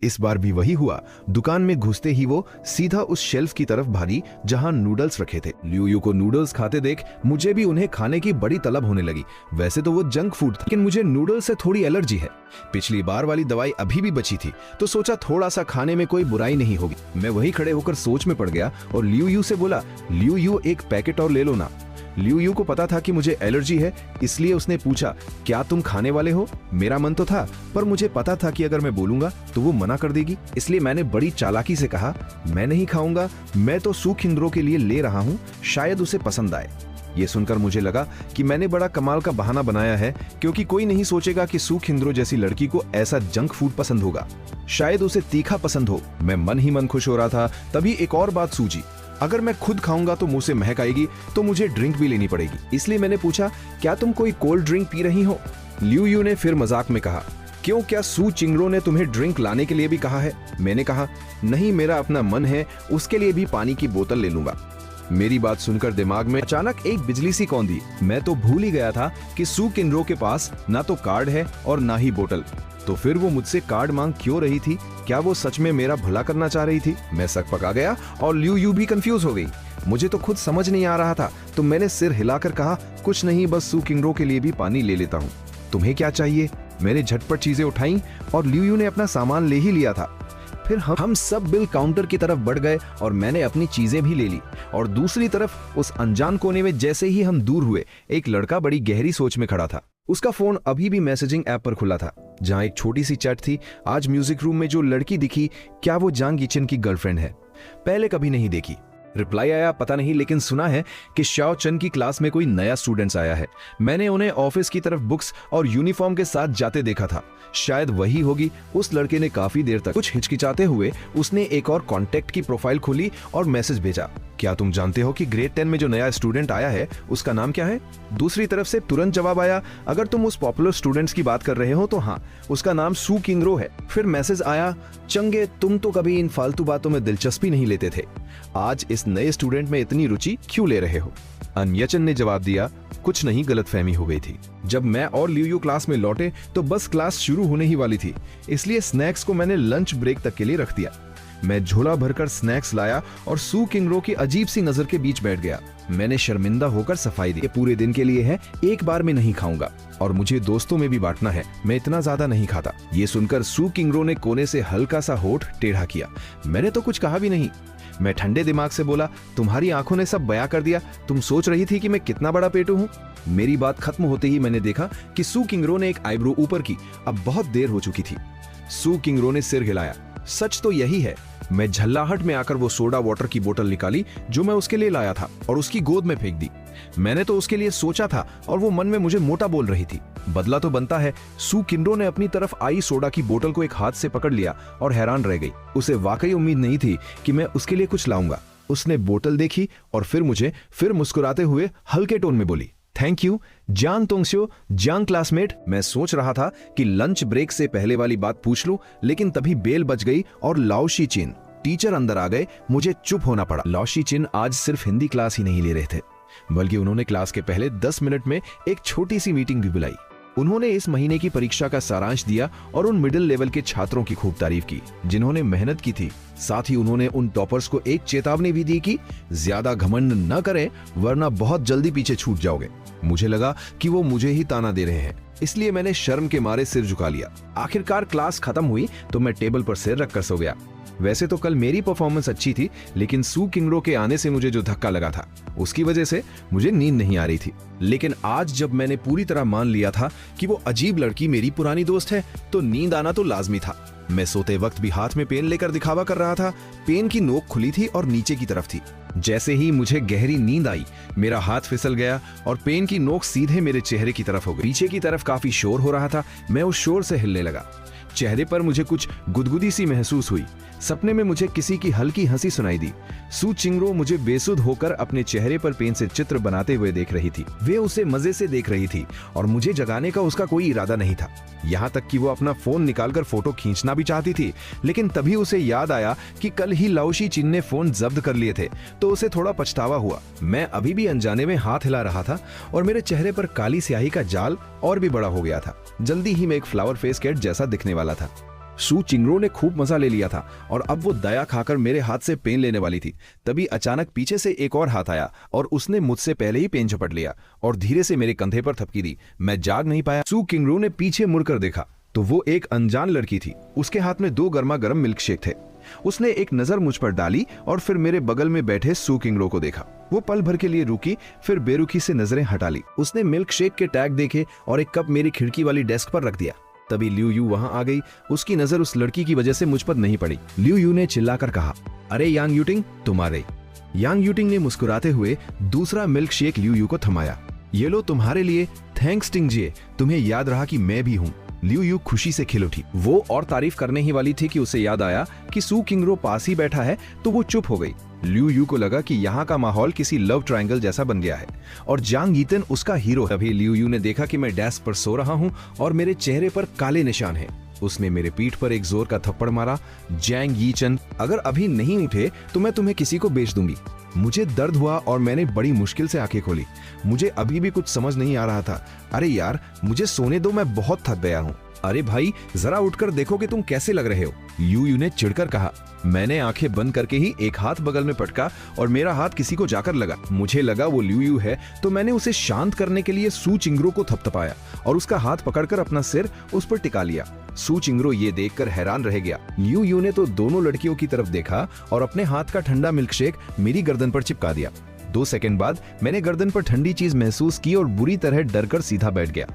इस बार भी वही हुआ। दुकान में घुसते ही वो सीधा उस शेल्फ की तरफ भागी जहां नूडल्स रखे थे। लियू यू को नूडल्स खाते देख मुझे भी उन्हें खाने की बड़ी तलब होने लगी। वैसे तो वो जंक फूड था, लेकिन मुझे नूडल्स से थोड़ी एलर्जी है। पिछली बार वाली दवाई अभी भी बची थी, तो सोचा थोड़ा सा खाने में कोई बुराई नहीं होगी। मैं वही खड़े होकर सोच में पड़ गया और लियू यू से बोला, लियू यू एक पैकेट और ले लो ना। लियू यू को पता था कि मुझे एलर्जी है, इसलिए उसने पूछा, क्या तुम खाने वाले हो? मेरा मन तो था, पर मुझे पता था कि अगर मैं बोलूंगा तो वो मना कर देगी, इसलिए मैंने बड़ी चालाकी से कहा, मैं नहीं खाऊंगा, मैं तो सू किंग्रो के लिए ले रहा हूँ, शायद उसे पसंद आए। ये सुनकर मुझे लगा कि मैंने बड़ा कमाल का बहाना बनाया है, क्योंकि कोई नहीं सोचेगा कि सू किंग्रो जैसी लड़की को ऐसा जंक फूड पसंद होगा। शायद उसे तीखा पसंद हो। मैं मन ही मन खुश हो रहा था, तभी एक और बात सूझी। अगर मैं खुद खाऊंगा तो मुंह से महक आएगी, तो मुझे ड्रिंक भी लेनी पड़ेगी। इसलिए मैंने पूछा, क्या तुम कोई कोल्ड ड्रिंक पी रही हो? लियू यू ने फिर मजाक में कहा, क्यों, क्या सू चिंगरो ने तुम्हें ड्रिंक लाने के लिए भी कहा है? मैंने कहा, नहीं, मेरा अपना मन है, उसके लिए भी पानी की बोतल ले लूंगा। मेरी बात सुनकर दिमाग में अचानक एक बिजली सी कौंधी। मैं तो भूल ही गया था कि सू किंग्रो के पास ना तो कार्ड है और ना ही बोतल। तो फिर वो मुझसे कार्ड मांग क्यों रही थी? क्या वो सच में मेरा भला करना चाह रही थी? मैं सक पका गया और लियू यू भी कंफ्यूज हो गई। मुझे तो खुद समझ नहीं आ रहा था, तो मैंने सिर हिलाकर कहा, कुछ नहीं, बस सू किंग्रो के लिए भी पानी ले लेता हूँ। तुम्हें क्या चाहिए? मैंने झटपट चीजें उठाई और लियू यू ने अपना सामान ले ही लिया था। फिर हम सब बिल काउंटर की तरफ बढ़ गए और मैंने अपनी चीजें भी ले ली। और दूसरी तरफ उस अनजान कोने में जैसे ही हम दूर हुए, एक लड़का बड़ी गहरी सोच में खड़ा था। उसका फोन अभी भी मैसेजिंग ऐप पर खुला था, जहां एक छोटी सी चैट थी। आज म्यूजिक रूम में जो लड़की दिखी, क्या वो जांग यिचन की गर्लफ्रेंड है? पहले कभी नहीं देखी। रिप्लाई आया पता नहीं, लेकिन सुना है कि शाओ चन की क्लास में कोई नया स्टूडेंट्स आया है। मैंने उन्हें ऑफिस की तरफ बुक्स और यूनिफॉर्म के साथ जाते देखा था। शायद वही होगी। उस लड़के ने काफी देर तक कुछ हिचकिचाते हुए उसने एक और कांटेक्ट की प्रोफाइल खोली और मैसेज भेजा, क्या तुम जानते हो कि ग्रेड 10 में जो नया स्टूडेंट आया है उसका नाम क्या है? दूसरी तरफ से तुरंत जवाब आया, अगर तुम उस पॉपुलर स्टूडेंट्स की बात कर रहे हो तो हाँ, उसका नाम सू किंग्रो है। फिर मैसेज आया, चंगे, तुम तो कभी इन फालतू बातों में दिलचस्पी नहीं लेते थे, आज इस नए स्टूडेंट में इतनी रुचि क्यों ले रहे हो? अनयचन ने जवाब दिया, कुछ नहीं, गलतफहमी हो गई थी। जब मैं और लियू यू क्लास में लौटे तो बस क्लास शुरू होने ही वाली थी, इसलिए स्नैक्स को मैंने लंच ब्रेक तक के लिए रख दिया। मैं झोला भरकर स्नैक्स लाया और सू किंग्रो की अजीब सी नजर के बीच बैठ गया। मैंने शर्मिंदा होकर सफाई दी, पूरे दिन के लिए है, एक बार में नहीं खाऊंगा और मुझे दोस्तों में भी बांटना है, मैं इतना ज्यादा नहीं खाता। ये सुनकर सू किंग्रो ने कोने से हल्का सा होठ टेढ़ा किया। मैंने तो कुछ कहा भी नहीं। मैं ठंडे दिमाग से बोला, तुम्हारी आंखों ने सब बयां कर दिया, तुम सोच रही थी कि मैं कितना बड़ा पेटू हूँ। मेरी बात खत्म होते ही मैंने देखा कि सू किंग्रो ने एक आईब्रो ऊपर की। अब बहुत देर हो चुकी थी। सू किंग्रो ने सिर हिलाया, सच तो यही है। मैं झल्लाहट में आकर वो सोडा वाटर की बोतल निकाली जो मैं उसके लिए लाया था और उसकी गोद में फेंक दी। मैंने तो उसके लिए सोचा था और वो मन में मुझे मोटा बोल रही थी। बदला तो बनता है। सू किंग्रो ने अपनी तरफ आई सोडा की बोतल को एक हाथ से पकड़ लिया और हैरान रह गई। उसे वाकई उम्मीद नहीं थी कि मैं उसके लिए कुछ लाऊंगा। उसने बोतल देखी और फिर मुस्कुराते हुए हल्के टोन में बोली, थैंक यू जांग तोंगस्यो, जांग क्लासमेट। मैं सोच रहा था कि लंच ब्रेक से पहले वाली बात पूछ लूं, लेकिन तभी बेल बज गई और लाओ शी चिन टीचर अंदर आ गए। मुझे चुप होना पड़ा। लाओ शी चिन आज सिर्फ हिंदी क्लास ही नहीं ले रहे थे, बल्कि उन्होंने क्लास के पहले 10 मिनट में एक छोटी सी मीटिंग भी बुलाई। उन्होंने इस महीने की परीक्षा का सारांश दिया और उन मिडिल लेवल के छात्रों की खूब तारीफ की जिन्होंने मेहनत की थी। साथ ही उन्होंने उन टॉपर्स को एक चेतावनी भी दी कि ज्यादा घमंड न करें, वरना बहुत जल्दी पीछे छूट जाओगे। मुझे लगा कि वो मुझे ही ताना दे रहे हैं, इसलिए मैंने शर्म के मारे सिर झुका लिया। आखिरकार क्लास खत्म हुई तो मैं टेबल पर सिर रखकर सो गया। वैसे तो कल मेरी परफॉर्मेंस अच्छी थी, लेकिन सू किंग्रो के आने से मुझे जो धक्का लगा था उसकी वजह से मुझे नींद नहीं आ रही थी। लेकिन आज जब मैंने पूरी तरह मान लिया था कि वो अजीब लड़की मेरी पुरानी दोस्त है, तो नींद आना तो लाजमी था। मैं सोते वक्त भी हाथ में पेन लेकर दिखावा कर रहा था। पेन की नोक खुली थी और नीचे की तरफ थी। जैसे ही मुझे गहरी नींद आई, मेरा हाथ फिसल गया और पेन की नोक सीधे मेरे चेहरे की तरफ हो गई। पीछे की तरफ काफी शोर हो रहा था। मैं उस शोर से हिलने लगा। चेहरे पर मुझे कुछ गुदगुदी सी महसूस हुई। सपने में मुझे किसी की हल्की हंसी सुनाई दी। सू चिंग्रो मुझे बेसुध होकर अपने चेहरे पर पेन से चित्र बनाते हुए देख रही थी। वे उसे मजे से देख रही थी और मुझे जगाने का उसका कोई इरादा नहीं था। यहाँ तक कि वो अपना फोन निकालकर फोटो खींचना भी चाहती थी, लेकिन तभी उसे याद आया कि कल ही लाओ शी चिन ने फोन जब्त कर लिए थे, तो उसे थोड़ा पछतावा हुआ। मैं अभी भी अनजाने में हाथ हिला रहा था और मेरे चेहरे पर काली स्याही का जाल और भी बड़ा हो गया था। जल्दी ही मैं एक फ्लावर फेस कैट जैसा दिखने वाला था। सू चिंगरो ने खूब मजा ले लिया था और अब वो दया खाकर मेरे हाथ से पेन लेने वाली थी। तभी अचानक पीछे से एक और हाथ आया और उसने मुझसे पहले ही पेन झपट लिया और धीरे से मेरे कंधे पर थपकी दी। मैं जाग नहीं पाया। सू चिंगरो ने पीछे मुड़कर देखा तो वो एक अनजान लड़की थी। उसके हाथ में 2 गर्मा गर्म मिल्क शेक थे। उसने एक नजर मुझ पर डाली और फिर मेरे बगल में बैठे सू चिंगरो को देखा। वो पल भर के लिए रुकी, फिर बेरुखी से नजरें हटा ली। उसने मिल्क शेक के टैग देखे और एक कप मेरी खिड़की वाली डेस्क पर रख दिया। तभी लियू यू वहां आ गई। उसकी नजर उस लड़की की वजह से मुझ पर नहीं पड़ी। लियू यू ने चिल्लाकर कहा, अरे यांग यूटिंग, तुम्हारे। यांग यूटिंग ने मुस्कुराते हुए दूसरा मिल्क शेक लियू यू को थमाया। ये लो तुम्हारे लिए, थैंक्स टिंगजिए, तुम्हें याद रहा कि मैं भी हूँ। लियू यू खुशी से खिल उठी। वो और तारीफ करने ही वाली थी कि उसे याद आया कि सू चिंगरो पास ही बैठा है, तो वो चुप हो गई। लियू यू को लगा कि यहाँ का माहौल किसी लव ट्रायंगल जैसा बन गया है और जांग यीतन उसका हीरो है। तभी लियू यू ने देखा कि मैं डेस्क पर सो रहा हूँ और मेरे चेहरे पर काले निशान हैं। उसने मेरे पीठ पर एक जोर का थप्पड़ मारा। जैंग यीचन, अगर अभी नहीं उठे तो मैं तुम्हें किसी को बेच दूंगी। मुझे दर्द हुआ और मैंने बड़ी मुश्किल से आंखें खोली। मुझे अभी भी कुछ समझ नहीं आ रहा था। अरे यार, मुझे सोने दो, मैं बहुत थक गया हूँ। अरे भाई, जरा उठकर देखो कि तुम कैसे लग रहे हो, लियू यू ने चिढ़कर कहा। मैंने आंखें बंद करके ही एक हाथ बगल में पटका और मेरा हाथ किसी को जाकर लगा। मुझे लगा वो लियू यू है, तो मैंने उसे शांत करने के लिए सू चिंगरो को थपथपाया और उसका हाथ पकड़कर अपना सिर उस पर टिका लिया। सू चिंगरो ये देखकर हैरान रह गया। लियू यू ने तो दोनों लड़कियों की तरफ देखा और अपने हाथ का ठंडा मिल्कशेक मेरी गर्दन पर चिपका दिया। 2 सेकंड बाद मैंने गर्दन पर ठंडी चीज महसूस की और बुरी तरह डरकर सीधा बैठ गया।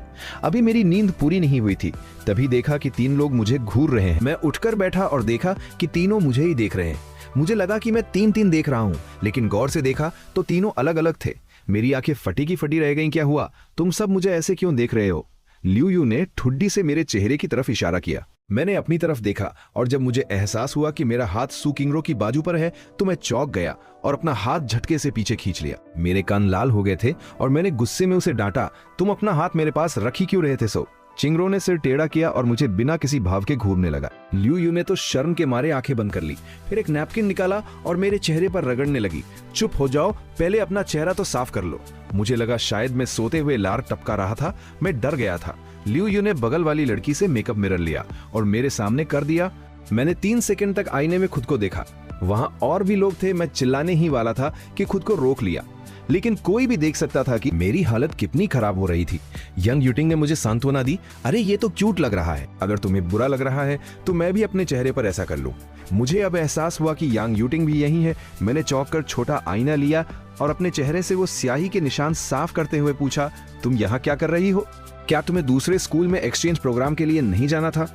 अभी मेरी नींद पूरी नहीं हुई थी। तभी देखा कि 3 लोग मुझे घूर रहे हैं। मैं उठकर बैठा और देखा कि तीनों मुझे ही देख रहे हैं। मुझे लगा कि मैं 3-3 देख रहा हूँ, लेकिन गौर से देखा तो तीनों अलग अलग थे। मेरी आंखें फटी की फटी रह गईं। क्या हुआ? तुम सब मुझे ऐसे क्यों देख रहे हो? लियू यू ने ठुड्डी से मेरे चेहरे की तरफ इशारा किया। मैंने अपनी तरफ देखा और जब मुझे एहसास हुआ कि मेरा हाथ सू चिंगरो की बाजू पर है तो मैं चौंक गया और अपना हाथ झटके से पीछे खींच लिया। मेरे कान लाल हो गए थे और मैंने गुस्से में उसे डांटा, तुम अपना हाथ मेरे पास रख ही क्यों रहे थे? सो चिंगरो ने सिर टेढ़ा किया और मुझे बिना किसी भाव के घूरने लगा। लियू यू ने तो शर्म के मारे आंखें बंद कर ली, फिर एक नैपकिन निकाला और मेरे चेहरे पर रगड़ने लगी। चुप हो जाओ, पहले अपना चेहरा तो साफ कर लो। मुझे लगा शायद मैं सोते हुए लार टपका रहा था। मैं डर गया था। लियू यू ने बगल वाली लड़की से मेकअप मिरर लिया और मेरे सामने कर दिया। मैंने 3 सेकंड तक आईने में खुद को देखा। वहां और भी लोग थे। मैं चिल्लाने ही वाला था कि खुद को रोक लिया, लेकिन कोई भी देख सकता था कि मेरी हालत कितनी खराब हो रही थी। यंग यूटिंग ने मुझे सांत्वना दी, अरे ये तो क्यूट लग रहा है, अगर तुम्हें बुरा लग रहा है तो मैं भी अपने चेहरे पर ऐसा कर लूं। मुझे अब एहसास हुआ कि यांग यूटिंग भी यही है। मैंने चौंक कर छोटा आईना लिया और अपने चेहरे से वो स्याही के निशान साफ करते हुए पूछा, तुम यहाँ क्या कर रही हो? क्या तुम्हें दूसरे स्कूल में एक्सचेंज प्रोग्राम के लिए नहीं जाना था?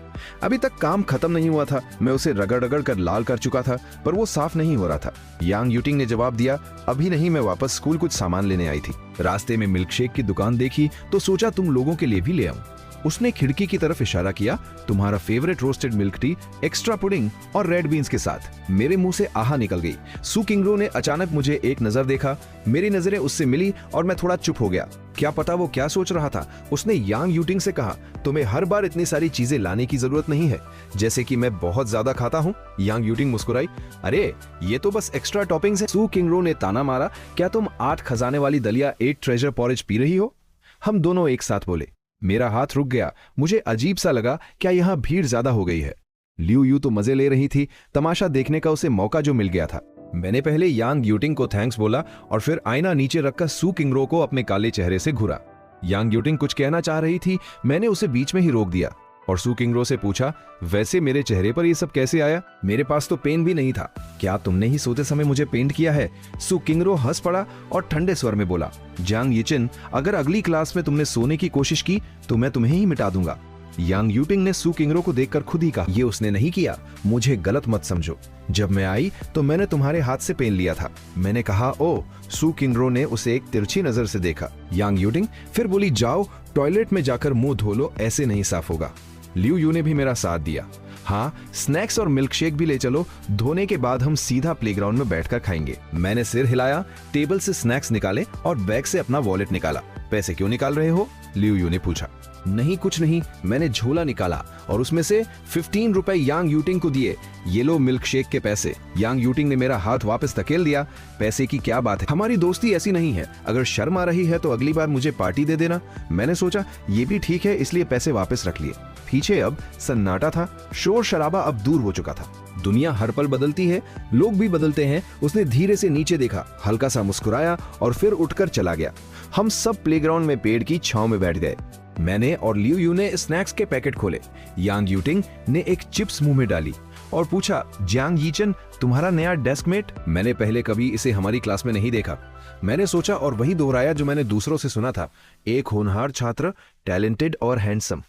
अभी तक काम खत्म नहीं हुआ था। मैं उसे रगड़ रगड़ कर लाल कर चुका था, पर वो साफ नहीं हो रहा था। यांग यूटिंग ने जवाब दिया, अभी नहीं, मैं वापस स्कूल कुछ सामान लेने आई थी। रास्ते में मिल्कशेक की दुकान देखी तो सोचा तुम लोगों के लिए भी ले आऊं। उसने खिड़की की तरफ इशारा किया, तुम्हारा favourite roasted milk tea, extra pudding और रेड बीन्स के साथ। मेरे मुंह से आहा निकल गई। सू चिंगरो ने अचानक मुझे एक नजर देखा। मेरी नजरें उससे मिली और मैं थोड़ा चुप हो गया। क्या पता वो क्या सोच रहा था। उसने यांग यूटिंग से कहा, तुम्हें हर बार इतनी सारी चीजें लाने की जरूरत नहीं है, जैसे कि मैं बहुत ज्यादा खाता हूँ। यांग यूटिंग मुस्कुराई, अरे ये तो बस एक्स्ट्रा टॉपिंग्स है। सू चिंगरो ने ताना मारा, क्या तुम 8 खजाने वाली दलिया 8 ट्रेजर पॉरेज पी रही हो? हम दोनों एक साथ बोले। मेरा हाथ रुक गया। मुझे अजीब सा लगा, क्या यहाँ भीड़ ज्यादा हो गई है? लियू यू तो मजे ले रही थी। तमाशा देखने का उसे मौका जो मिल गया था। मैंने पहले यांग यूटिंग को थैंक्स बोला और फिर आईना नीचे रखकर सू चिंगरो को अपने काले चेहरे से घूरा। यांग यूटिंग कुछ कहना चाह रही थी, मैंने उसे बीच में ही रोक दिया और सू चिंगरो से पूछा, वैसे मेरे चेहरे पर ये सब कैसे आया? मेरे पास तो पेन भी नहीं था। क्या तुमने ही सोते समय मुझे पेंट किया है? सू चिंगरो हंस पड़ा और ठंडे स्वर में बोला, जांग यीचिन, अगर अगली क्लास में तुमने सोने की कोशिश की तो मैं तुम्हें ही मिटा दूंगा। यांग यूटिंग ने सू चिंगरो को देखकर खुद ही कहा, ये उसने नहीं किया, मुझे गलत मत समझो। जब मैं आई तो मैंने तुम्हारे हाथ से पेन लिया था। मैंने कहा, ओ। सू चिंगरो ने उसे एक तिरछी नजर से देखा। यांग यूटिंग फिर बोली, जाओ टॉयलेट में जाकर मुंह धो लो, ऐसे नहीं साफ होगा। लियू यू ने भी मेरा साथ दिया। हाँ, स्नैक्स और मिल्कशेक भी ले चलो, धोने के बाद हम सीधा प्लेग्राउंड में बैठकर खाएंगे। मैंने सिर हिलाया, टेबल से स्नैक्स निकाले और बैग से अपना वॉलेट निकाला। पैसे क्यों निकाल रहे हो? लियू यू ने पूछा। नहीं कुछ नहीं, मैंने झोला निकाला और उसमें से 15 रुपए यांग यूटिंग को दिए। ये लो मिल्कशेक के पैसे। यांग यूटिंग ने मेरा हाथ वापस धकेल दिया। पैसे की क्या बात है, हमारी दोस्ती ऐसी नहीं है। अगर शर्म आ रही है तो अगली बार मुझे पार्टी दे देना। मैंने सोचा ये भी ठीक है, इसलिए पैसे वापस रख लिए। पीछे अब सन्नाटा था। शोर शराबा अब दूर हो चुका था। दुनिया हर पल बदलती है, लोग भी बदलते हैं। उसने धीरे से नीचे देखा, हल्का सा मुस्कुराया और फिर उठकर चला गया। हम सब प्लेग्राउंड में पेड़ की छांव में बैठ गए। मैंने और लियू यू ने स्नैक्स के पैकेट खोले। यांग यूटिंग ने एक चिप्स मुंह में डाली और पूछा, जियांग यीचन, तुम्हारा नया डेस्कमेट? मैंने पहले कभी इसे हमारी क्लास में नहीं देखा। मैंने सोचा और वही दोहराया जो मैंने दूसरों से सुना था, एक होनहार छात्र, टैलेंटेड और हैंडसम।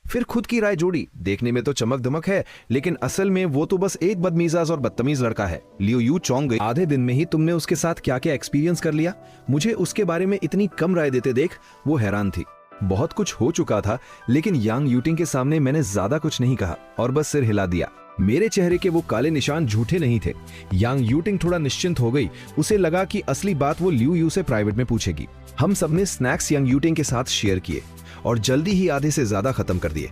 फिर खुद की राय जोड़ी, देखने में तो चमक दमक है, लेकिन असल में वो तो बस एक बदमिजाज और बदतमीज लड़का है। लियू यू चौंक गई। आधे दिन में ही तुमने उसके साथ क्या क्या एक्सपीरियंस कर लिया? मुझे उसके बारे में इतनी कम राय देते देख वो हैरान थी। बहुत कुछ हो चुका था, लेकिन यांग यूटिंग के सामने मैंने ज्यादा कुछ नहीं कहा और बस सिर हिला दिया। मेरे चेहरे के वो काले निशान झूठे नहीं थे। यांग यूटिंग थोड़ा निश्चिंत हो गई। उसे लगा कि असली बात वो लियू यू से प्राइवेट में पूछेगी। हम सबने स्नैक्स यांग यूटिंग के साथ शेयर किए और जल्दी ही आधे से ज्यादा खत्म कर दिए।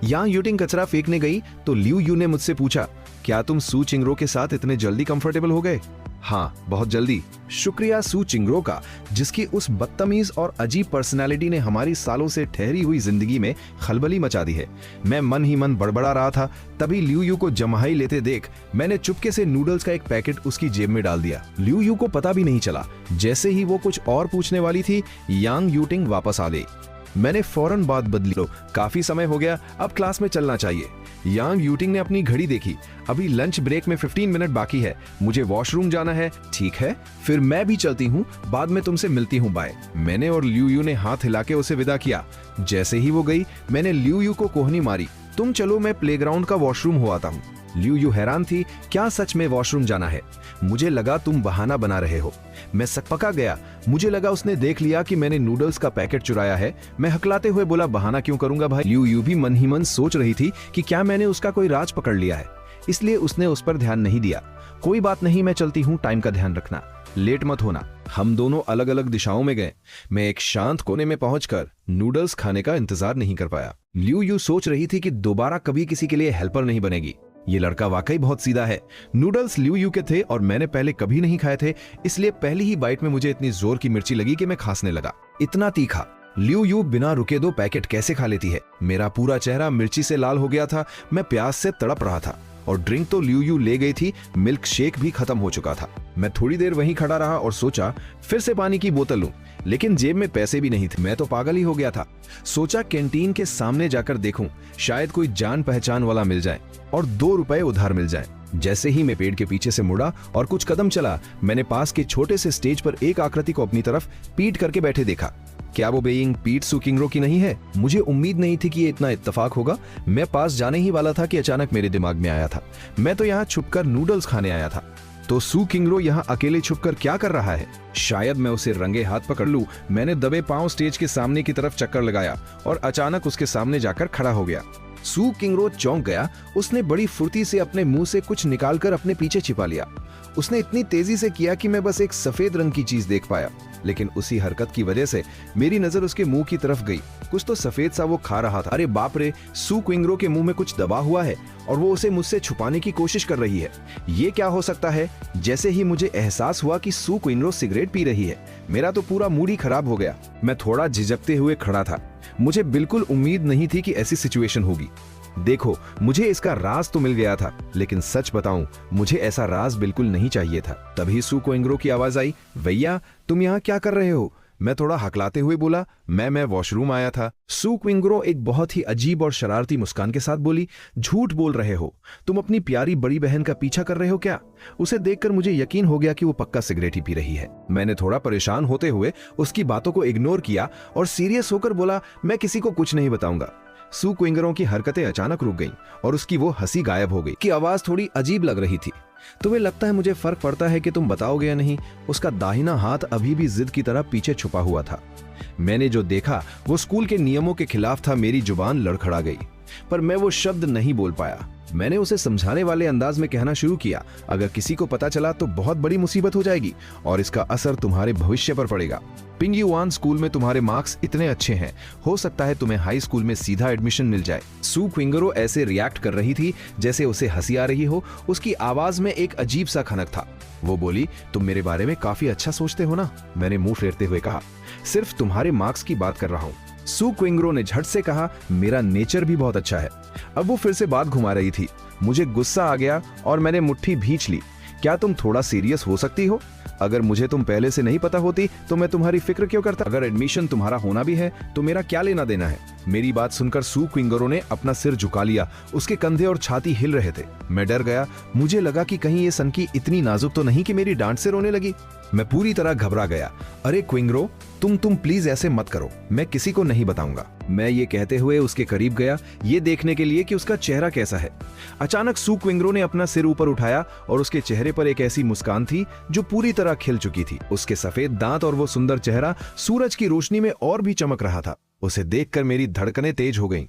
यांग यूटिंग कचरा फेंकने गई तो लियू यू ने मुझसे पूछा, क्या तुम सू चिंगरो के साथ इतने जल्दी कंफर्टेबल हो गए? हाँ, बहुत जल्दी। शुक्रिया सू चिंगरो का, जिसकी उस बदतमीज और अजीब पर्सनालिटी ने हमारी सालों से ठहरी हुई जिंदगी में खलबली मचा दी है। मैं मन ही मन बड़बड़ा रहा था, तभी लियू यू को जम्हाई लेते देख मैंने चुपके से नूडल्स का एक पैकेट उसकी जेब में डाल दिया। लियू यू को पता भी नहीं चला। जैसे ही वो कुछ और पूछने वाली थी, यांग यूटिंग वापस आ गई। मैंने फौरन बात बदली। लो, काफी समय हो गया, अब क्लास में चलना चाहिए। यांग यूटिंग ने अपनी घड़ी देखी। अभी लंच ब्रेक में 15 मिनट बाकी है, मुझे वॉशरूम जाना है। ठीक है, फिर मैं भी चलती हूँ, बाद में तुमसे मिलती हूँ, बाय। मैंने और लियू यू ने हाथ हिला के उसे विदा किया। जैसे ही वो गई, मैंने लियू यू को कोहनी मारी, तुम चलो, मैं प्लेग्राउंड का वॉशरूम हो आता हूँ। लियू यू हैरान थी, क्या सच में वॉशरूम जाना है? मुझे लगा तुम बहाना बना रहे हो। मैं सकपका गया। मुझे लगा उसने देख लिया कि मैंने नूडल्स का पैकेट चुराया है। मैं हकलाते हुए बोला, बहाना क्यों करूंगा भाई। लियू यू भी मन ही मन सोच रही थी कि क्या मैंने उसका कोई राज पकड़ लिया है, इसलिए उसने उस पर ध्यान नहीं दिया। कोई बात नहीं, मैं चलती हूँ, टाइम का ध्यान रखना, लेट मत होना। हम दोनों अलग अलग दिशाओं में गए। मैं एक शांत कोने में पहुंचकर नूडल्स खाने का इंतजार नहीं कर पाया। लियू यू सोच रही थी कि दोबारा कभी किसी के लिए हेल्पर नहीं बनेगी। ये लड़का वाकई बहुत सीधा है। नूडल्स लियू यू के थे और मैंने पहले कभी नहीं खाए थे, इसलिए पहली ही बाइट में मुझे इतनी जोर की मिर्ची लगी कि मैं खांसने लगा। इतना तीखा। लियू यू बिना रुके 2 पैकेट कैसे खा लेती है? मेरा पूरा चेहरा मिर्ची से लाल हो गया था। मैं प्यास से तड़प रहा था और ड्रिंक तो लियू यू ले गई थी, मिल्क शेक भी खत्म हो चुका था। मैं थोड़ी देर वहीं खड़ा रहा और सोचा फिर से पानी की बोतल लूं, लेकिन जेब में पैसे भी नहीं थे। मैं तो पागल ही हो गया था। सोचा कैंटीन के सामने जाकर देखूं, शायद कोई जान पहचान वाला मिल जाए और 2 रुपए उधार मिल जाए। जैसे ही मैं पेड़ के पीछे से मुड़ा और कुछ कदम चला, मैंने पास के छोटे से स्टेज पर एक आकृति को अपनी तरफ पीट करके बैठे देखा। क्या वो बेइंग पीट सू चिंगरो की नहीं है? मुझे उम्मीद नहीं थी कि ये इतना इत्तेफाक होगा। मैं पास जाने ही वाला था कि अचानक मेरे दिमाग में आया था, मैं तो यहाँ छुपकर नूडल्स खाने आया था, तो सू चिंगरो यहाँ अकेले छुपकर क्या कर रहा है? शायद मैं उसे रंगे हाथ पकड़ लूं। मैंने दबे पांव स्टेज के सामने की तरफ चक्कर लगाया और अचानक उसके सामने जाकर खड़ा हो गया। सू चिंगरो चौंक गया। उसने बड़ी फुर्ती से अपने मुंह से कुछ निकालकर अपने पीछे छिपा लिया। उसने इतनी तेजी से किया कि मैं बस एक सफेद रंग की चीज देख पाया, लेकिन उसी हरकत की वजह से मेरी नजर उसके मुंह की तरफ गई। कुछ तो सफेद सा वो खा रहा था। अरे बाप रे, सू चिंगरो के मुंह में कुछ दबा हुआ है और वो उसे मुझसे छुपाने की कोशिश कर रही है। ये क्या हो सकता है? जैसे ही मुझे एहसास हुआ कि सू चिंगरो सिगरेट पी रही है, मेरा तो पूरा मूड ही खराब हो गया। मैं थोड़ा झिझकते हुए खड़ा था। मुझे बिल्कुल उम्मीद नहीं थी कि ऐसी सिचुएशन होगी। देखो, मुझे इसका राज तो मिल गया था, लेकिन सच बताऊं, मुझे ऐसा राज बिल्कुल नहीं चाहिए था। तभी सू चिंगरो की आवाज आई, भैया तुम यहाँ क्या कर रहे हो? मैं थोड़ा हकलाते हुए बोला, मैं वॉशरूम आया था। सू चिंगरो एक बहुत ही अजीब और शरारती मुस्कान के साथ बोली, झूठ बोल रहे हो, तुम अपनी प्यारी बड़ी बहन का पीछा कर रहे हो क्या? उसे देखकर मुझे यकीन हो गया कि वो पक्का सिगरेट ही पी रही है। मैंने थोड़ा परेशान होते हुए उसकी बातों को इग्नोर किया और सीरियस होकर बोला, मैं किसी को कुछ नहीं बताऊंगा। सू चिंगरो की हरकतें अचानक रुक गईं और उसकी वो हंसी गायब हो गई कि आवाज थोड़ी अजीब लग रही थी। तुम्हें लगता है मुझे फर्क पड़ता है कि तुम बताओगे या नहीं? उसका दाहिना हाथ अभी भी जिद की तरह पीछे छुपा हुआ था। मैंने जो देखा वो स्कूल के नियमों के खिलाफ था। मेरी जुबान लड़खड़ा गई, पर मैं वो शब्द नहीं बोल पाया। मैंने उसे समझाने वाले अंदाज में कहना शुरू किया, अगर किसी को पता चला तो बहुत बड़ी मुसीबत हो जाएगी और इसका असर तुम्हारे भविष्य पर पड़ेगा। पिंगयुआन स्कूल में तुम्हारे मार्क्स इतने अच्छे हैं, हो सकता है तुम्हें हाई स्कूल में सीधा एडमिशन मिल जाए। सू चिंगरो ऐसे रिएक्ट कर रही थी जैसे उसे हंसी आ रही हो। उसकी आवाज में एक अजीब सा खनक था। वो बोली, तुम मेरे बारे में काफी अच्छा सोचते हो ना? मैंने मुंह फेरते हुए कहा, सिर्फ तुम्हारे मार्क्स की बात कर रहा हूँ। सू क्विंगरो ने झट से कहा, मेरा नेचर भी बहुत अच्छा है। अब वो फिर से बात घुमा रही थी। मुझे गुस्सा आ गया और मैंने मुट्ठी भींच ली। क्या तुम थोड़ा सीरियस हो सकती हो? अगर मुझे तुम पहले से नहीं पता होती तो मैं तुम्हारी फिक्र क्यों करता? अगर एडमिशन तुम्हारा होना भी है तो मेरा क्या लेना देना है? मेरी बात सुनकर सू क्विंगरो ने अपना सिर झुका लिया। उसके कंधे और छाती हिल रहे थे। मैं डर गया। मुझे लगा कि कहीं ये सनकी इतनी नाजुक तो नहीं कि मेरी डांट से रोने लगी। मैं पूरी तरह घबरा गया। अरे क्विंगरो, तुम प्लीज ऐसे मत करो, मैं किसी को नहीं बताऊंगा। मैं ये कहते हुए उसके करीब गया, ये देखने के लिए कि उसका चेहरा कैसा है। अचानक सू क्विंगरो ने अपना सिर ऊपर उठाया और उसके चेहरे पर एक ऐसी मुस्कान थी जो पूरी तरह खिल चुकी थी। उसके सफेद दांत और वो सुंदर चेहरा सूरज की रोशनी में और भी चमक रहा था। उसे देखकर मेरी धड़कनें तेज हो गईं।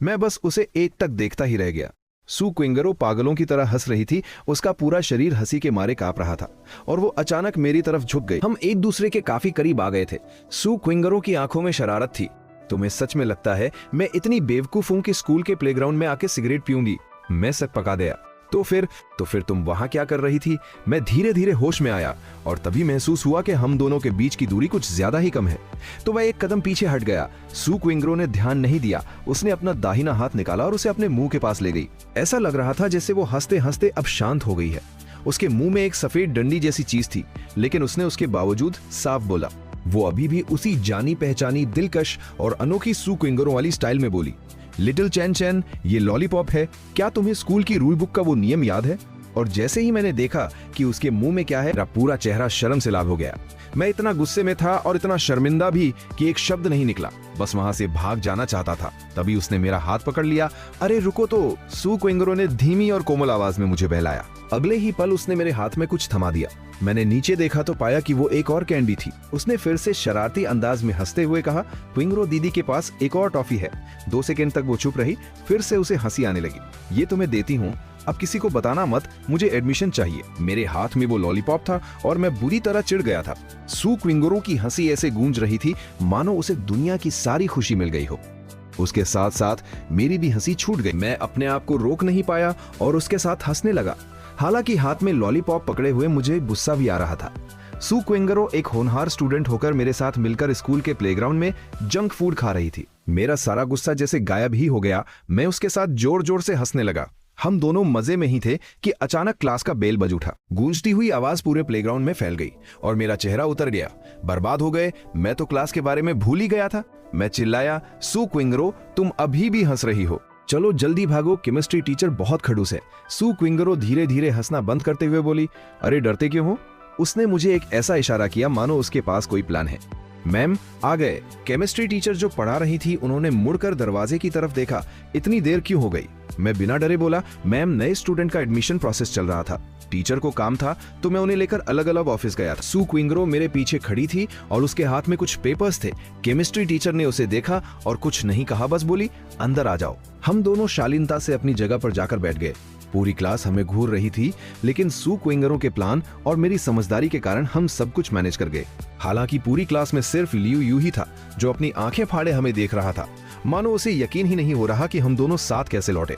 मैं बस उसे एकटक देखता ही रह गया। सू क्विंगरो पागलों की तरह हंस रही थी। उसका पूरा शरीर हंसी के मारे कांप रहा था और वो अचानक मेरी तरफ झुक गई। हम एक दूसरे के काफी करीब आ गए थे। सू क्विंगरो की आंखों में शरारत थी। तुम्हें सच में लगता है मैं इतनी बेवकूफ हूं कि स्कूल के प्लेग्राउंड में आके सिगरेट पीऊंगी? मैं सक पका दिया। तो फिर तुम वहां क्या कर रही थी? मैं धीरे धीरे होश में आया और तभी महसूस हुआ कि हम दोनों के बीच की दूरी कुछ ज्यादा ही कम है। तो वह एक कदम पीछे हट गया। सू क्विंगरो ने ध्यान नहीं दिया। उसने अपना दाहिना हाथ निकाला और उसे अपने मुंह के पास ले गई। ऐसा लग रहा था जैसे वो हंसते हंसते अब शांत हो गई है। उसके मुंह में एक सफेद डंडी जैसी चीज थी, लेकिन उसने उसके बावजूद साफ बोला। वो अभी भी उसी जानी पहचानी दिलकश और अनोखी सू क्विंगरो वाली स्टाइल में बोली, लिटिल चैन चैन, ये लॉलीपॉप है। क्या तुम्हें स्कूल की रूल बुक का वो नियम याद है? और जैसे ही मैंने देखा कि उसके मुंह में क्या है, मेरा पूरा चेहरा शर्म से लाल हो गया। मैं इतना गुस्से में था और इतना शर्मिंदा भी कि एक शब्द नहीं निकला। बस वहां से भाग जाना चाहता था। तभी उसने मेरा हाथ पकड़ लिया। अरे रुको तो, सू क्विंगरो ने धीमी और कोमल आवाज में मुझे बहलाया। अगले ही पल उसने मेरे हाथ में कुछ थमा दिया। मैंने नीचे देखा तो पाया कि वो एक और कैंडी थी। उसने फिर से शरारती अंदाज में हंसते हुए कहा, क्विंगरो दीदी के पास एक और टॉफी है। 2 सेकंड तक वो चुप रही, फिर से उसे हंसी आने लगी। ये तुम्हें देती हूँ, अब किसी को बताना मत, मुझे एडमिशन चाहिए। मेरे हाथ में वो लॉलीपॉप था और मैं बुरी तरह चिढ़ गया था। सू क्विंगरो की हंसी ऐसे गूंज रही थी मानो उसे दुनिया की सारी खुशी मिल गई हो। उसके साथ साथ मेरी भी हंसी छूट गई। मैं अपने आप को रोक नहीं पाया और उसके साथ हंसने लगा। हालांकि हाथ में लॉलीपॉप पकड़े हुए मुझे गुस्सा भी आ रहा था। सू क्विंगरो एक होनहार स्टूडेंट होकर मेरे साथ मिलकर स्कूल के प्लेग्राउंड में जंक फूड खा रही थी। मेरा सारा गुस्सा जैसे गायब ही हो गया। मैं उसके साथ जोर जोर से हंसने लगा। हम दोनों मजे में ही थे कि अचानक क्लास का बेल बज उठा। गूंजती हुई आवाज पूरे प्लेग्राउंड में फैल गई और मेरा चेहरा उतर गया। बर्बाद हो गए, मैं तो क्लास के बारे में भूल ही गया था। मैं चिल्लाया, सू क्विंगरो, तुम अभी भी हंस रही हो? चलो जल्दी भागो, केमिस्ट्री टीचर बहुत खड़ूस है। सू क्विंगरो धीरे धीरे हंसना बंद करते हुए बोली। अरे डरते क्यों हो? उसने मुझे एक ऐसा इशारा किया मानो उसके पास कोई प्लान है। मैम आ गए। केमिस्ट्री टीचर जो पढ़ा रही थी उन्होंने मुड़कर दरवाजे की तरफ देखा। इतनी देर क्यों हो गई? मैं बिना डरे बोला, मैम नए स्टूडेंट का एडमिशन प्रोसेस चल रहा था। टीचर को काम था तो मैं उन्हें लेकर अलग अलग ऑफिस गया था। सू क्विंगरो मेरे पीछे खड़ी थी और उसके हाथ में कुछ पेपर्स थे। केमिस्ट्री टीचर ने उसे देखा और कुछ नहीं कहा, बस बोली, अंदर आ जाओ। हम दोनों शालीनता से अपनी जगह पर जाकर बैठ गए। पूरी क्लास हमें घूर रही थी, लेकिन सू क्विंगरो के प्लान और मेरी समझदारी के कारण हम सब कुछ मैनेज कर गए। हालांकि पूरी क्लास में सिर्फ लियू यू ही था जो अपनी आंखें फाड़े हमें देख रहा था, मानो उसे यकीन ही नहीं हो रहा कि हम दोनों साथ कैसे लौटे।